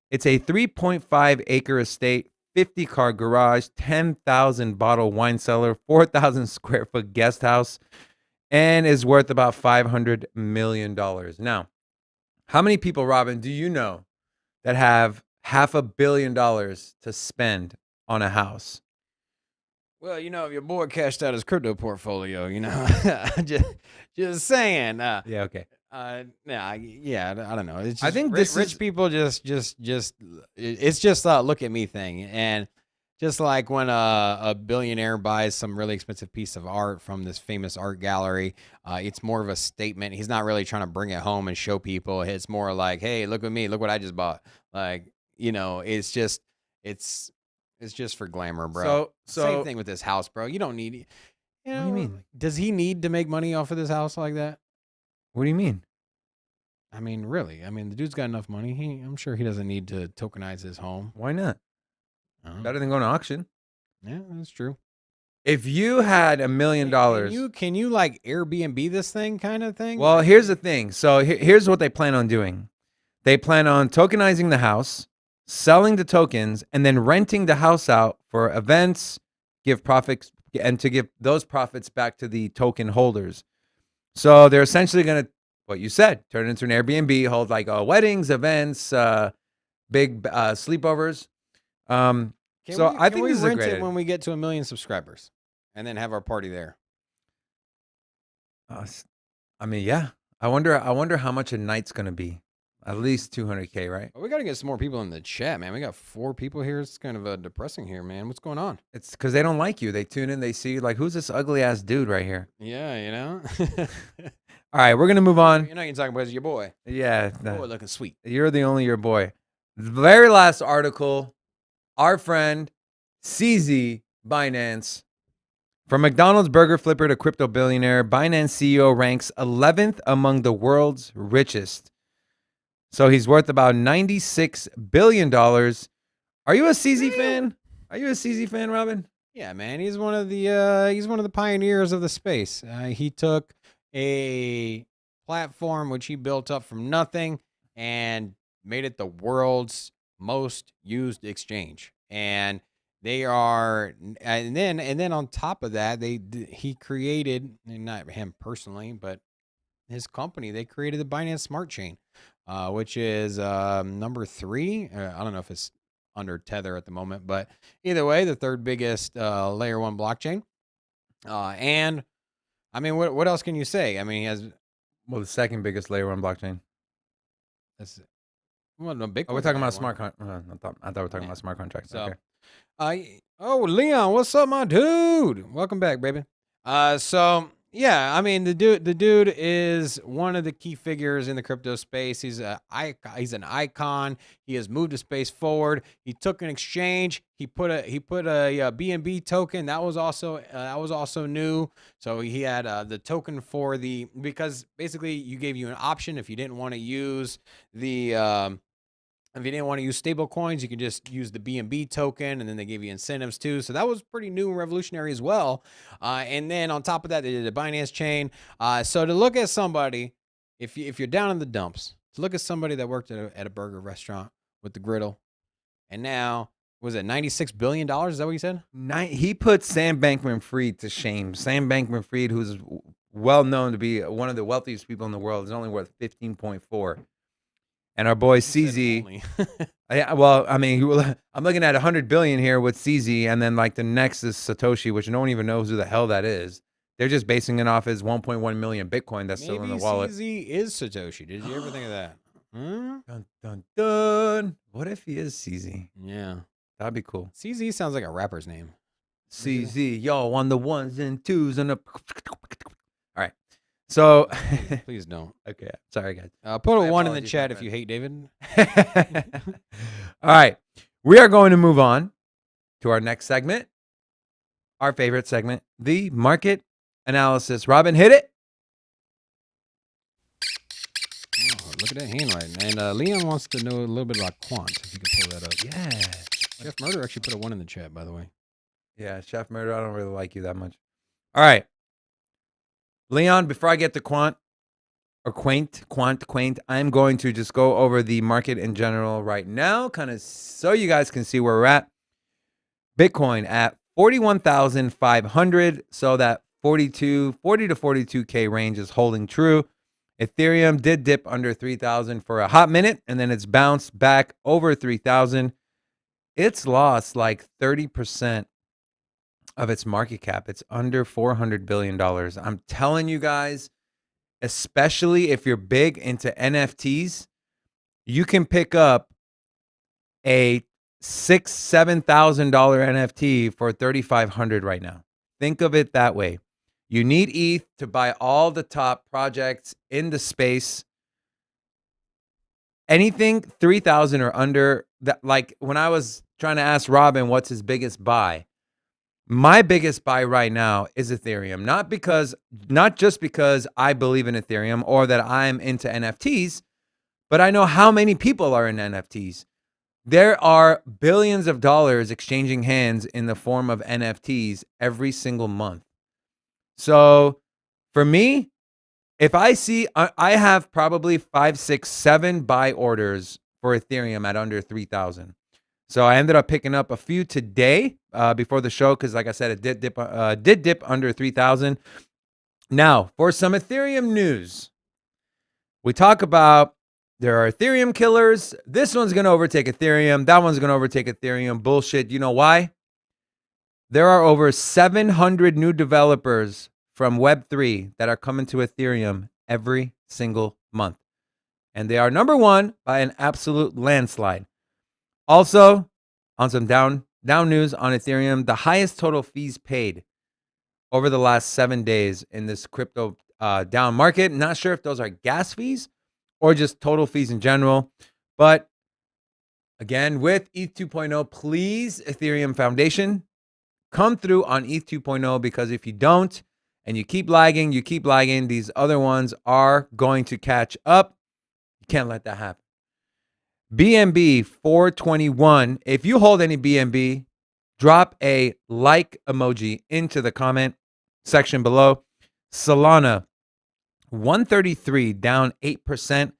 It's a 3.5 acre estate, 50 car garage, 10,000 bottle wine cellar, 4,000 square foot guest house, and is worth about $500 million. Now, how many people, Robin, do you know that have $500 million to spend on a house?
Well, if your boy cashed out his crypto portfolio, just saying.
Yeah, okay.
I don't know. It's just,
I think
rich people just it's just a look at me thing, and just like when a billionaire buys some really expensive piece of art from this famous art gallery, it's more of a statement. He's not really trying to bring it home and show people. It's more like, hey, look at me, look what I just bought. Like, it's just for glamour, bro.
So
Same thing with this house, bro. You don't need.
What do you mean?
Does he need to make money off of this house like that?
What do you mean?
I mean, really? I mean, the dude's got enough money. I'm sure he doesn't need to tokenize his home.
Why not? Better than going to auction.
Yeah, that's true.
If you had $1 million,
can you like Airbnb this thing kind of thing?
Well, here's the thing. So here's what they plan on doing. They plan on tokenizing the house, selling the tokens, and then renting the house out for events, give profits, and to give those profits back to the token holders. So they're essentially going to, what you said, turn it into an Airbnb, hold like weddings, events, big sleepovers. I think this is a great idea.
When we get to 1 million subscribers, and then have our party there.
I mean, yeah. I wonder how much a night's going to be. At least 200K, right?
Well, we got to get some more people in the chat, man. We got 4 people here. It's kind of depressing here, man. What's going on?
It's because they don't like you. They tune in, they see like, who's this ugly ass dude right here?
Yeah,
All right, we're gonna move on.
You can talk about your boy.
Yeah,
boy looking sweet.
You're the only your boy. The very last article, our friend CZ Binance. From McDonald's burger flipper to crypto billionaire, Binance CEO ranks 11th among the world's richest. So he's worth about $96 billion. Are you a CZ fan? Are you a CZ fan, Robin?
Yeah, man. He's one of the pioneers of the space. He took a platform which he built up from nothing and made it the world's most used exchange. And they are, and then on top of that, he created, not him personally, but his company, they created the Binance Smart Chain, which is number 3. I don't know if it's under Tether at the moment, but either way, the 3rd biggest layer 1 blockchain. And I mean, what else can you say? I mean, he has
the 2nd biggest layer 1 blockchain.
Well, no, Bitcoin.
Oh, we're talking about smart contracts. I thought we were talking about smart contracts.
So,
okay.
Leon, what's up, my dude? Welcome back, baby. So yeah, I mean the dude is one of the key figures in the crypto space. He's an icon. He has moved the space forward. He took an exchange. He put a BNB token that was also new. So he had the token for because basically you gave you an option if you didn't want to use the if you didn't want to use stable coins, you could just use the BNB token, and then they gave you incentives too. So that was pretty new and revolutionary as well. And then on top of that, they did a Binance chain. So to look at somebody, if you're down in the dumps, to look at somebody that worked at a burger restaurant with the griddle, and now was it $96 billion? Is that what he said?
He put Sam Bankman-Fried to shame. Sam Bankman-Fried, who's well known to be one of the wealthiest people in the world, is only worth 15.4. And our boy CZ, yeah, well, I mean, I'm looking at 100 billion here with CZ, and then like the next is Satoshi, which no one even knows who the hell that is. They're just basing it off his 1.1 million Bitcoin that's still in the wallet.
CZ is Satoshi. Did you ever think of that?
Dun, dun, dun. What if he is CZ?
Yeah,
that'd be cool.
CZ sounds like a rapper's name.
CZ, yo, on the ones and twos and the. All right. So
please don't.
Okay, sorry guys.
Put a 1 in the chat if you hate David.
All right, we are going to move on to our next segment, our favorite segment, the market analysis. Robin, hit it.
Oh, look at that handwriting. And Leon wants to know a little bit about Quant. If you can pull that up.
Yeah.
Chef Murder actually put a 1 in the chat, by the way.
Yeah, Chef Murder. I don't really like you that much. All right. Leon, before I get to Quant, I'm going to just go over the market in general right now, kind of so you guys can see where we're at. Bitcoin at 41,500, so that 40 to 42K range is holding true. Ethereum did dip under 3,000 for a hot minute, and then it's bounced back over 3,000. It's lost like 30% of its market cap. It's under $400 billion. I'm telling you guys, especially if you're big into NFTs, you can pick up a $6,000-$7,000 NFT for $3,500 right now. Think of it that way. You need ETH to buy all the top projects in the space. Anything 3,000 or under, that, like when I was trying to ask Robin what's his biggest buy, my biggest buy right now is Ethereum. Not just because I believe in Ethereum or that I'm into NFTs, but I know how many people are in NFTs. There are billions of dollars exchanging hands in the form of NFTs every single month. So for me, if I see, I have probably 5, 6, 7 buy orders for Ethereum at under 3,000. So I ended up picking up a few today before the show because, like I said, it did dip under 3,000. Now, for some Ethereum news, we talk about there are Ethereum killers. This one's going to overtake Ethereum. That one's going to overtake Ethereum. Bullshit. You know why? There are over 700 new developers from Web3 that are coming to Ethereum every single month. And they are number one by an absolute landslide. Also, on some down news on Ethereum, the highest total fees paid over the last 7 days in this crypto down market. Not sure if those are gas fees or just total fees in general. But again, with ETH 2.0, please, Ethereum Foundation, come through on ETH 2.0, because if you don't and you keep lagging, these other ones are going to catch up. You can't let that happen. BNB 421. If you hold any BNB, drop a like emoji into the comment section below. Solana 133, down 8%.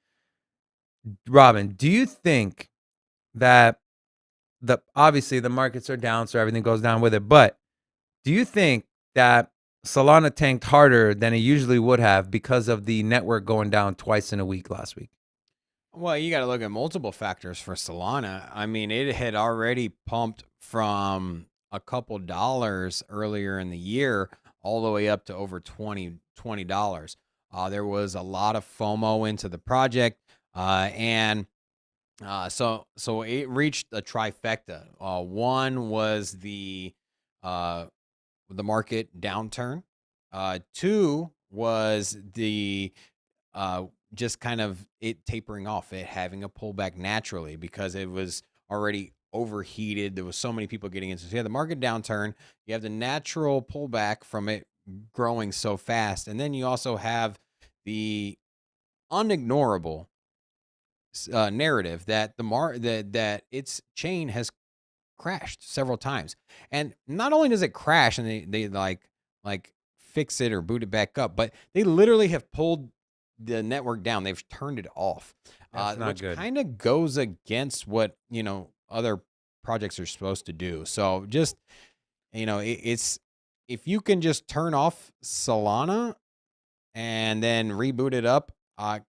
Robin, do you think that obviously the markets are down, so everything goes down with it, but do you think that Solana tanked harder than it usually would have because of the network going down twice in a week last week?
Well, you got to look at multiple factors for Solana. I mean, it had already pumped from a couple dollars earlier in the year all the way up to over $20. There was a lot of FOMO into the project, and So it reached a trifecta. One was the market downturn. Two was the just kind of it tapering off, it having a pullback naturally because it was already overheated. There was so many people getting into it. So you have the market downturn, you have the natural pullback from it growing so fast, and then you also have the unignorable narrative that that its chain has crashed several times. And not only does it crash and they like fix it or boot it back up, but they literally have pulled the network down. They've turned it off.
That's not
which
good.
kind of goes against what, other projects are supposed to do. So just, it's if you can just turn off Solana and then reboot it up,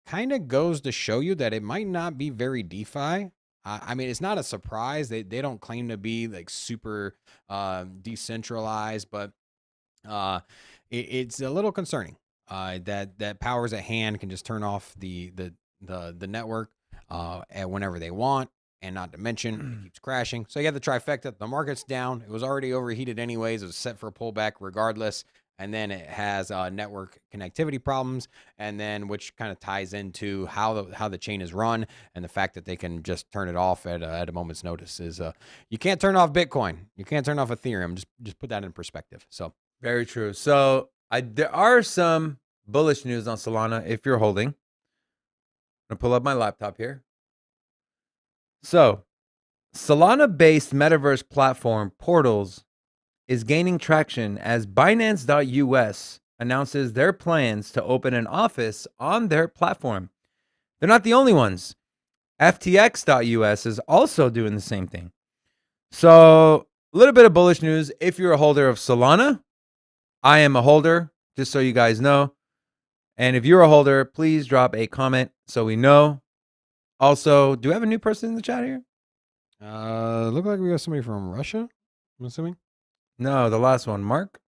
kind of goes to show you that it might not be very DeFi. I mean, it's not a surprise. They don't claim to be like super decentralized, but it's a little concerning that powers at hand can just turn off the network at whenever they want, and not to mention it keeps crashing. So you have the trifecta. The market's down. It was already overheated anyways. It was set for a pullback regardless. And then it has network connectivity problems, and then which kind of ties into how the chain is run, and the fact that they can just turn it off at a moment's notice is you can't turn off Bitcoin, you can't turn off Ethereum. Just put that in perspective. So
Very true. So there are some bullish news on Solana if you're holding. I'm gonna pull up my laptop here. So Solana-based metaverse platform Portals is gaining traction as Binance.us announces their plans to open an office on their platform. They're not the only ones. FTX.us is also doing the same thing. So a little bit of bullish news if you're a holder of Solana. I am a holder, just so you guys know. And if you're a holder, please drop a comment so we know. Also, do we have a new person in the chat here?
Look like we got somebody from Russia, I'm assuming.
No, the last one, Mark.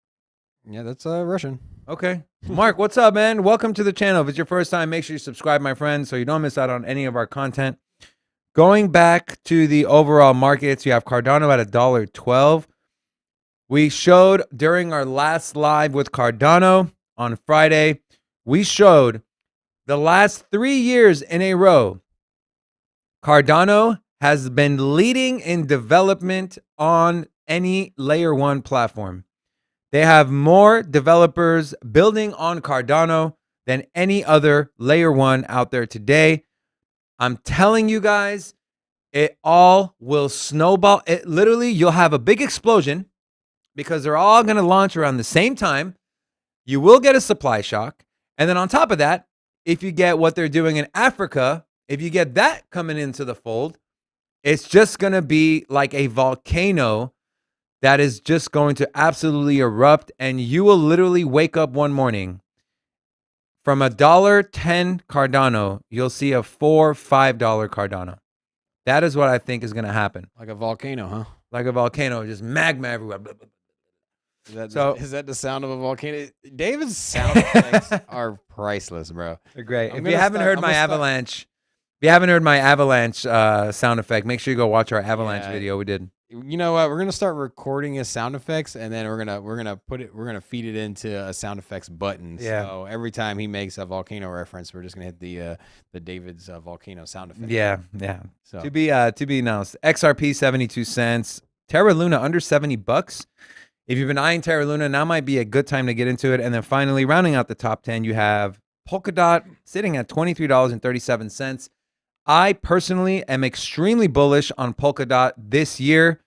Yeah, that's Russian.
Okay. Mark, what's up, man? Welcome to the channel. If it's your first time, make sure you subscribe, my friend, so you don't miss out on any of our content. Going back to the overall markets, you have Cardano at $1.12. We showed during our last live with Cardano on Friday, we showed the last 3 years in a row, Cardano has been leading in development on any layer 1 platform. They have more developers building on Cardano than any other layer 1 out there today. I'm telling you guys, it all will snowball. It literally, you'll have a big explosion because they're all going to launch around the same time. You will get a supply shock. And then on top of that, if you get what they're doing in Africa, if you get that coming into the fold, it's just going to be like a volcano that is just going to absolutely erupt, and you will literally wake up one morning from $1.10 Cardano, you'll see a $4-5 Cardano. That is what I think is going to happen.
Like a volcano, huh?
Like a volcano, just magma everywhere.
Is that the sound of a volcano? David's sound effects are priceless, bro.
They're great. If you haven't heard my avalanche sound effect, make sure you go watch our avalanche video we did.
You know what? We're gonna start recording his sound effects, and then we're gonna feed it into a sound effects button.
Yeah.
So every time he makes a volcano reference, we're just gonna hit the David's volcano sound effect.
Yeah.
So
To be announced. XRP 72 cents. Terra Luna under $70. If you've been eyeing Terra Luna, now might be a good time to get into it. And then finally, rounding out the top 10, you have Polkadot sitting at $23.37. I personally am extremely bullish on Polkadot this year.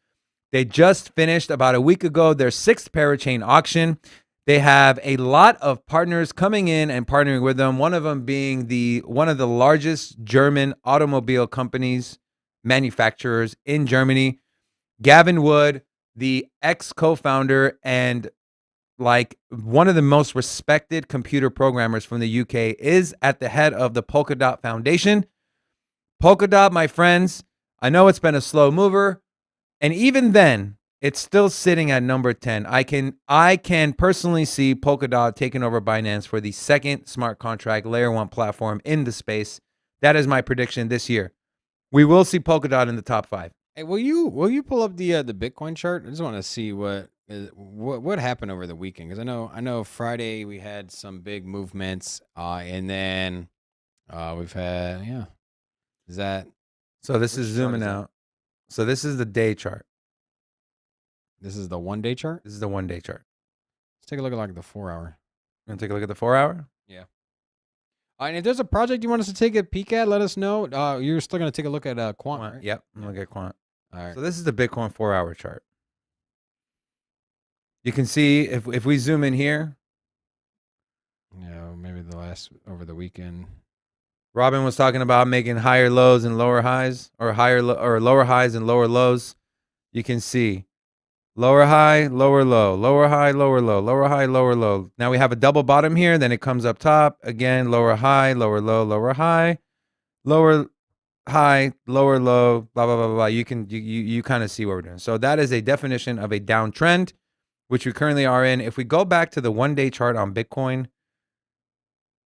They just finished about a week ago their 6th parachain auction. They have a lot of partners coming in and partnering with them. One of them being one of the largest German automobile companies, manufacturers in Germany. Gavin Wood, the ex-co-founder and like one of the most respected computer programmers from the UK, is at the head of the Polkadot Foundation. Polkadot, my friends, I know it's been a slow mover, and even then, it's still sitting at number 10. I can personally see Polkadot taking over Binance for the second smart contract layer 1 platform in the space. That is my prediction this year. We will see Polkadot in the top 5.
Hey, will you pull up the Bitcoin chart? I just want to see what happened over the weekend, because I know Friday we had some big movements, and then we've had Is that
So this is
which chart
zooming
is that?
out. So this is the day chart.
This is the 1-day chart.
This is the 1-day chart.
Let's take a look at like the 4-hour.
You want to take a look at the 4-hour?
Yeah. And if there's a project you want us to take a peek at, let us know. You're still gonna take a look at Quant, right?
Yep. I'm gonna look at Quant.
All right.
So this is the Bitcoin 4-hour chart. You can see if we zoom in here,
Yeah, maybe over the weekend.
Robin was talking about making higher lows and lower highs, or lower highs and lower lows. You can see lower high, lower low, lower high, lower low, lower high, lower low. Now we have a double bottom here, then it comes up top again, lower high, lower low, lower high, lower high, lower low, blah blah blah blah. You kind of see what we're doing. So that is a definition of a downtrend, which we currently are in. If we go back to the 1-day chart on Bitcoin,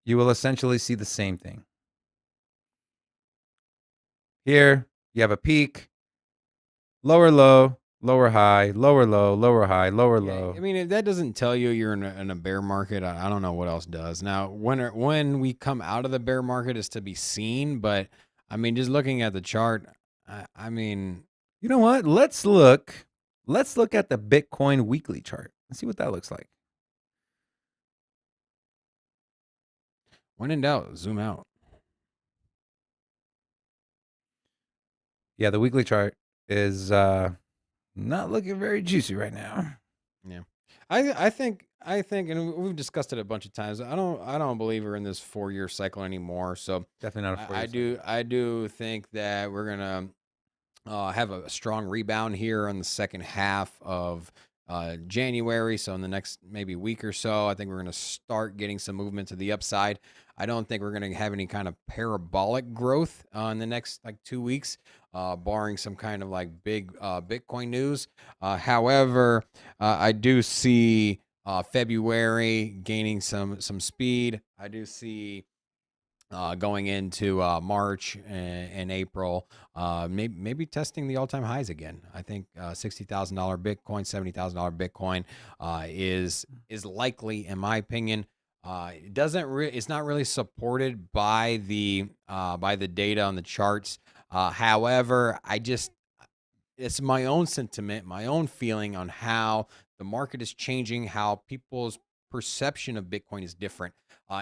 you will essentially see the same thing. Here, you have a peak, lower low, lower high, lower low, lower high, lower low.
I mean, if that doesn't tell you you're in a bear market, I don't know what else does. Now, when we come out of the bear market is to be seen, but I mean, just looking at the chart, I mean,
you know what? Let's look at the Bitcoin weekly chart and see what that looks like.
when in doubt, zoom out.
Yeah, the weekly chart is not looking very juicy right now.
Yeah, I think, and we've discussed it a bunch of times. I don't believe we're in this 4-year cycle anymore. So
Definitely not a 4-year cycle.
I do think that we're gonna have a strong rebound here on the second half of January. So in the next maybe week or so, I think we're going to start getting some movement to the upside. I don't think we're going to have any kind of parabolic growth in the next like 2 weeks, barring some kind of like big Bitcoin news. However, I do see February gaining some speed. I do see going into March and April, maybe testing the all-time highs again. I think $60,000 Bitcoin, $70,000 Bitcoin is likely, in my opinion. It's not really supported by the data on the charts. However, it's my own sentiment, my own feeling on how the market is changing, how people's perception of Bitcoin is different.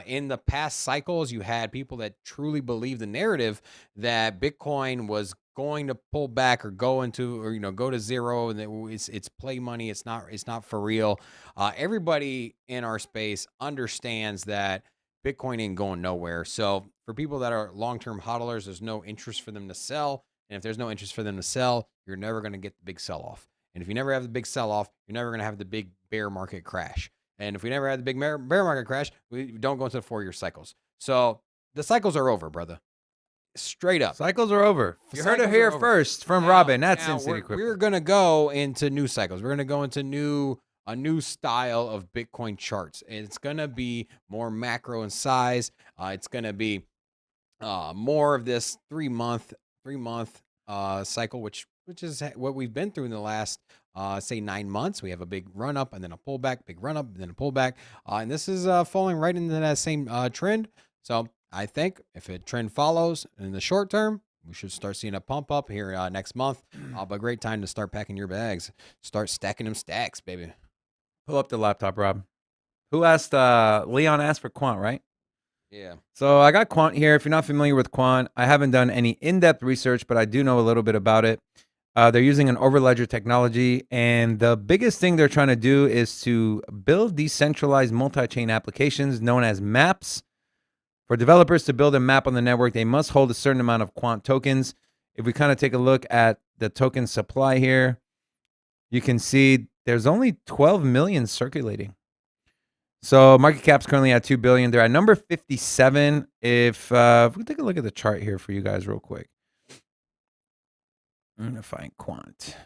In the past cycles, you had people that truly believed the narrative that Bitcoin was going to pull back or go to zero, and it's play money. It's not for real. Everybody in our space understands that Bitcoin ain't going nowhere. So for people that are long-term hodlers, there's no interest for them to sell. And if there's no interest for them to sell, you're never going to get the big sell-off. And if you never have the big sell-off, you're never going to have the big bear market crash. And if we never had the big bear market crash, we don't go into the 4-year cycles. So the cycles are over, brother. Straight up.
Cycles are over. You heard it here first from Robin. That's Sin City Crypto.
We're going to go into new cycles. We're going to go into a new style of Bitcoin charts. It's going to be more macro in size. It's going to be more of this 3-month cycle, which is what we've been through in the last say 9 months. We have a big run up and then a pullback, big run up, and then a pullback. And this is falling right into that same trend. So I think if a trend follows in the short term, we should start seeing a pump up here next month. But great time to start packing your bags. Start stacking them stacks, baby.
Pull up the laptop, Rob. Who asked? Leon asked for Quant, right?
Yeah.
So I got Quant here. If you're not familiar with Quant, I haven't done any in-depth research, but I do know a little bit about it. They're using an overledger technology, and the biggest thing they're trying to do is to build decentralized multi-chain applications known as maps. For developers to build a map on the network, they must hold a certain amount of Quant tokens. If we kind of take a look at the token supply here, you can see there's only 12 million circulating. So market cap's currently at 2 billion. They're at number 57. If we take a look at the chart here for you guys real quick. I'm gonna find Quant.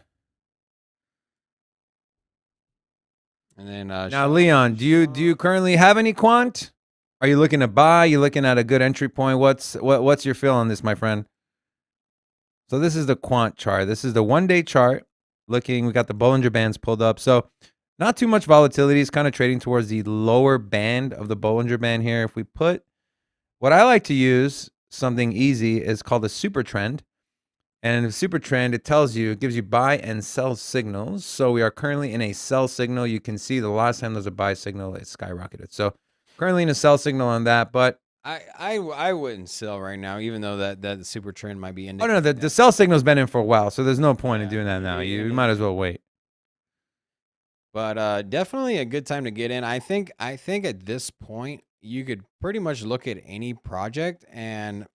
And then
now, Leon, do you currently have any Quant? Are you looking to buy? You looking at a good entry point? What's your feel on this, my friend? So this is the Quant chart. This is the 1-day chart. Looking, we got the Bollinger Bands pulled up. So not too much volatility. It's kind of trading towards the lower band of the Bollinger Band here. If we put, what I like to use, something easy, is called a super trend. And a super trend, it tells you, it gives you buy and sell signals. So we are currently in a sell signal. You can see the last time there was a buy signal, it skyrocketed. So currently in a sell signal on that, but
I wouldn't sell right now, even though that super trend might be ending.
oh no, the sell signal's been in for a while, so there's no point in doing that now. You might as well wait.
But definitely a good time to get in. I think at this point you could pretty much look at any project, and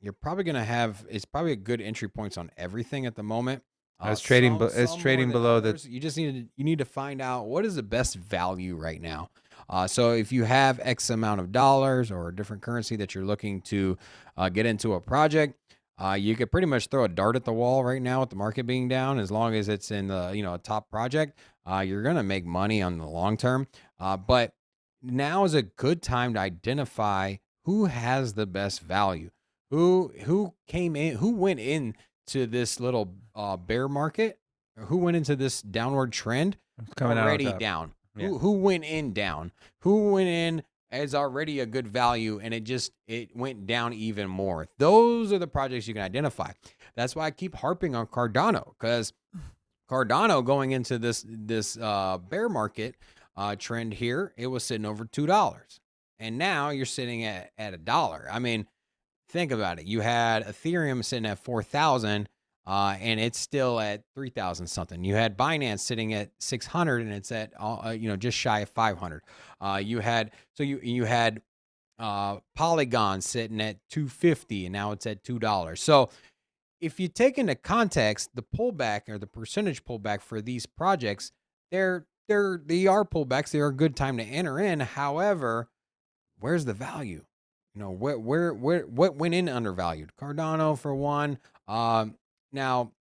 you're probably gonna have, it's probably a good entry points on everything at the moment.
It's trading,
some
trading
more than
below
others. You just need to find out what is the best value right now. So if you have X amount of dollars or a different currency that you're looking to get into a project, you could pretty much throw a dart at the wall right now with the market being down. As long as it's in the a top project, you're gonna make money on the long term. But now is a good time to identify who has the best value, who came in, who went into this little bear market, or who went into this downward trend
coming
already
out
down.
Yeah.
Who went in down? Who went in as already a good value, and it went down even more. Those are the projects you can identify. That's why I keep harping on Cardano, because Cardano going into this bear market trend here, it was sitting over $2, and now you're sitting at $1. I mean, think about it. You had Ethereum sitting at 4,000. And it's still at 3,000 something. You had Binance sitting at 600, and it's at just shy of 500. You had Polygon sitting at 250, and now it's at $2. So if you take into context the pullback or the percentage pullback for these projects, they are pullbacks. They are a good time to enter in. However, where's the value? What went in undervalued? Cardano for one. Now,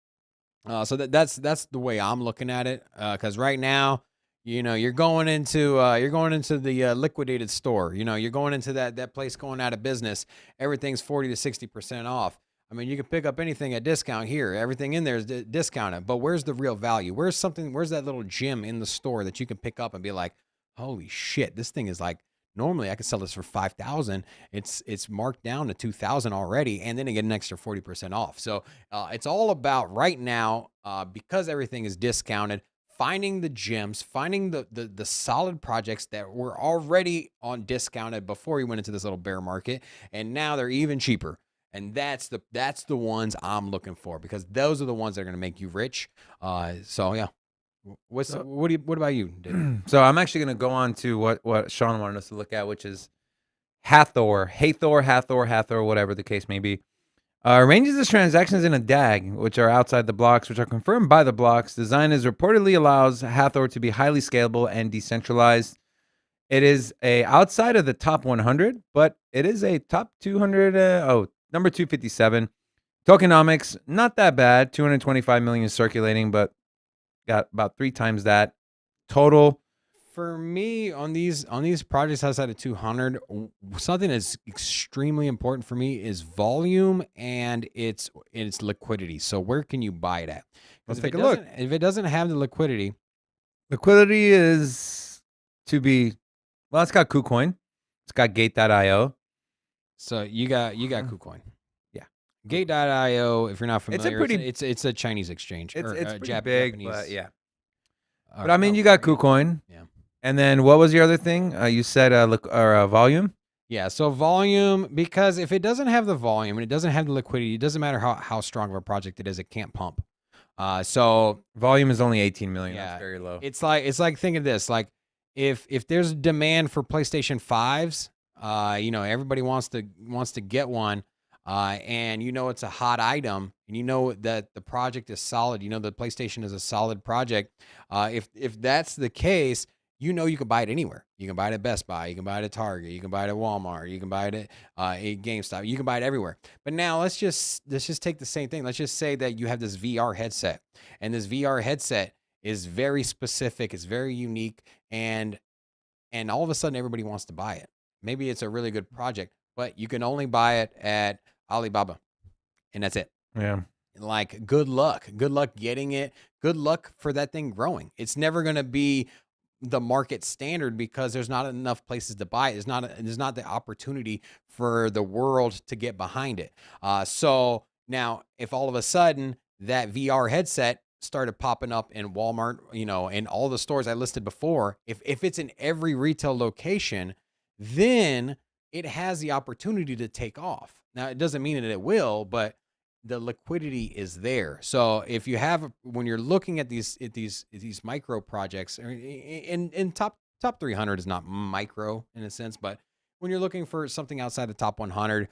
so that's the way I'm looking at it. Because right now, you're going into the liquidated store. You're going into that place going out of business. Everything's 40 to 60% off. I mean, you can pick up anything at discount here. Everything in there is discounted. But where's the real value? Where's that little gem in the store that you can pick up and be like, holy shit, this thing is like, normally I could sell this for 5,000. It's marked down to 2,000 already, and then I get an extra 40% off. So it's all about right now, because everything is discounted, finding the gems, finding the solid projects that were already on discounted before we went into this little bear market, and now they're even cheaper. And that's the ones I'm looking for, because those are the ones that are going to make you rich. So yeah. What about you, Dave?
So I'm actually going to go on to what Sean wanted us to look at, which is Hathor, whatever the case may be. Arranges its transactions in a DAG, which are outside the blocks, which are confirmed by the blocks. Design is reportedly allows Hathor to be highly scalable and decentralized. It is outside of the top 100, but it is a top 200. Number 257. Tokenomics, not that bad. 225 million circulating, but got about 3 times that total.
For me, on these projects outside of 200, something that's extremely important for me is volume and its liquidity. So where can you buy it at?
Let's take a look.
If it doesn't have the liquidity
is to be, well, it's got KuCoin, it's got Gate.io.
So you got KuCoin. Yeah. Gate.io, if you're not familiar, it's a Chinese exchange.
It's pretty big,
Japanese,
but yeah. But I mean, you got KuCoin.
Yeah.
And then what was your other thing? You said volume?
Yeah, so volume, because if it doesn't have the volume and it doesn't have the liquidity, it doesn't matter how strong of a project it is, it can't pump. So
volume is only 18 million.
Yeah,
that's very low.
It's like think of this, like if there's demand for PlayStation 5s, everybody wants to get one, and it's a hot item, and that the project is solid, the PlayStation is a solid project. If that's the case, you can buy it anywhere. You can buy it at Best Buy, you can buy it at Target, you can buy it at Walmart, you can buy it at GameStop, you can buy it everywhere. But now let's just take the same thing. Let's just say that you have this VR headset, and this VR headset is very specific, it's very unique, and all of a sudden everybody wants to buy it. Maybe it's a really good project, but you can only buy it at Alibaba, and that's it.
Yeah.
like, good luck getting it. Good luck for that thing growing. It's never going to be the market standard because there's not enough places to buy it. There's not the opportunity for the world to get behind it. So now, if all of a sudden that VR headset started popping up in Walmart, in all the stores I listed before, if it's in every retail location, then it has the opportunity to take off. Now, it doesn't mean that it will, but the liquidity is there. So if you have, when you're looking at these micro projects, in top 300 is not micro in a sense, but when you're looking for something outside the top 100,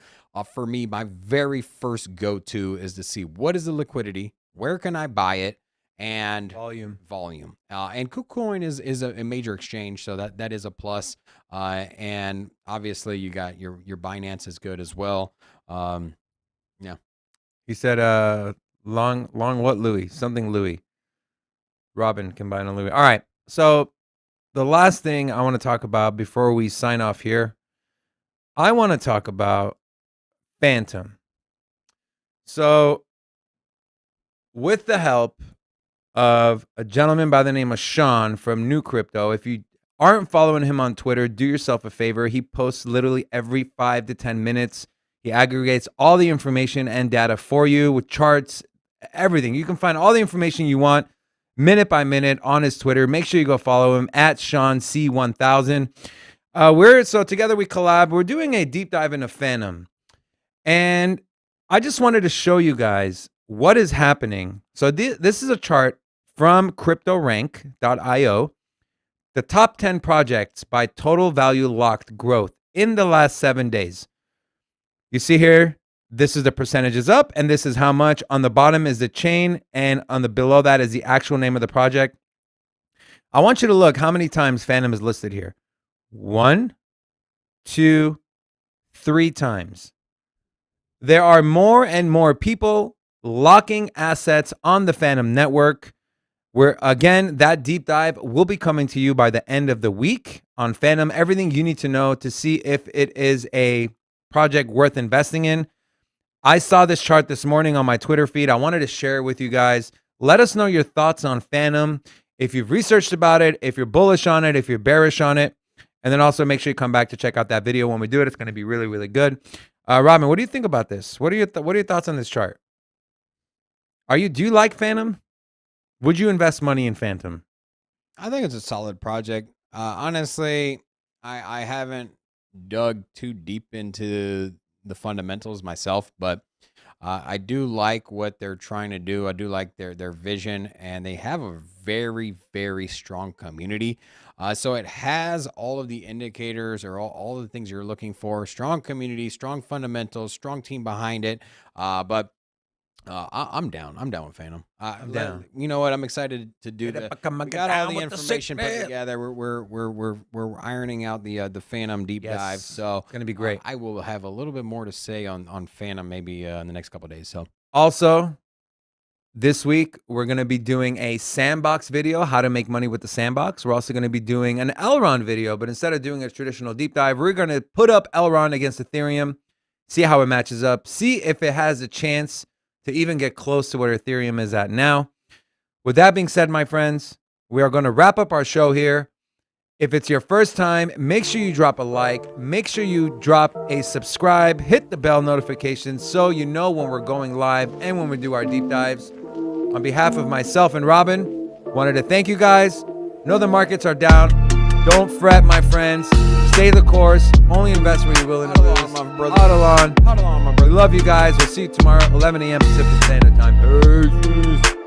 for me, my very first go-to is to see what is the liquidity, where can I buy it, and
volume.
And KuCoin is a major exchange, so that is a plus. And obviously you got your Binance is good as well. Yeah.
He said, long what, Louis? Something Louis. Robin combined on Louis. All right. So the last thing I want to talk about before we sign off here, I want to talk about Phantom. So with the help of a gentleman by the name of Sean from New Crypto, if you aren't following him on Twitter, do yourself a favor. He posts literally every 5 to 10 minutes. He aggregates all the information and data for you with charts, everything. You can find all the information you want minute by minute on his Twitter. Make sure you go follow him at SeanC1000. So together we collab. We're doing a deep dive into Phantom. And I just wanted to show you guys what is happening. So this is a chart from CryptoRank.io. The top 10 projects by total value locked growth in the last 7 days. You see here, this is the percentages up, and this is how much. On the bottom is the chain, and on the below that is the actual name of the project. I want you to look how many times Phantom is listed here. 1, 2, 3 times. There are more and more people locking assets on the Phantom network. Where, again, that deep dive will be coming to you by the end of the week on Phantom. Everything you need to know to see if it is a project worth investing in. I saw this chart this morning on my Twitter feed. I wanted to share it with you guys. Let us know your thoughts on Phantom. If you've researched about it, if you're bullish on it, if you're bearish on it. And then also make sure you come back to check out that video when we do it. It's going to be really, really good. Robin, what do you think about this? What are your thoughts on this chart? Do you like Phantom? Would you invest money in Phantom?
I think it's a solid project. Honestly, I haven't dug too deep into the fundamentals myself, but I do like what they're trying to do. I do like their vision, and they have a very, very strong community. So it has all of the indicators or all of the things you're looking for. Strong community, strong fundamentals, strong team behind it. But I'm down. I'm down with Phantom.
I'm down.
You know what? I'm excited to do that. We got all the information put together. We're ironing out the Phantom deep dive. So
it's gonna be great.
I will have a little bit more to say on Phantom maybe in the next couple of days. So
also, this week we're gonna be doing a sandbox video, how to make money with the sandbox. We're also gonna be doing an Elrond video, but instead of doing a traditional deep dive, we're gonna put up Elrond against Ethereum, see how it matches up, see if it has a chance to even get close to where Ethereum is at now. With that being said, my friends, we are going to wrap up our show here. If it's your first time, make sure you drop a like. Make sure you drop a subscribe. Hit the bell notification so you know when we're going live and when we do our deep dives. On behalf of myself and Robin, wanted to thank you guys. Know the markets are down. Don't fret, my friends. Stay the course. Only invest where you're willing to lose. Huddle on, my brother. Love you guys. We'll see you tomorrow, 11 a.m. Pacific Standard Time. Peace.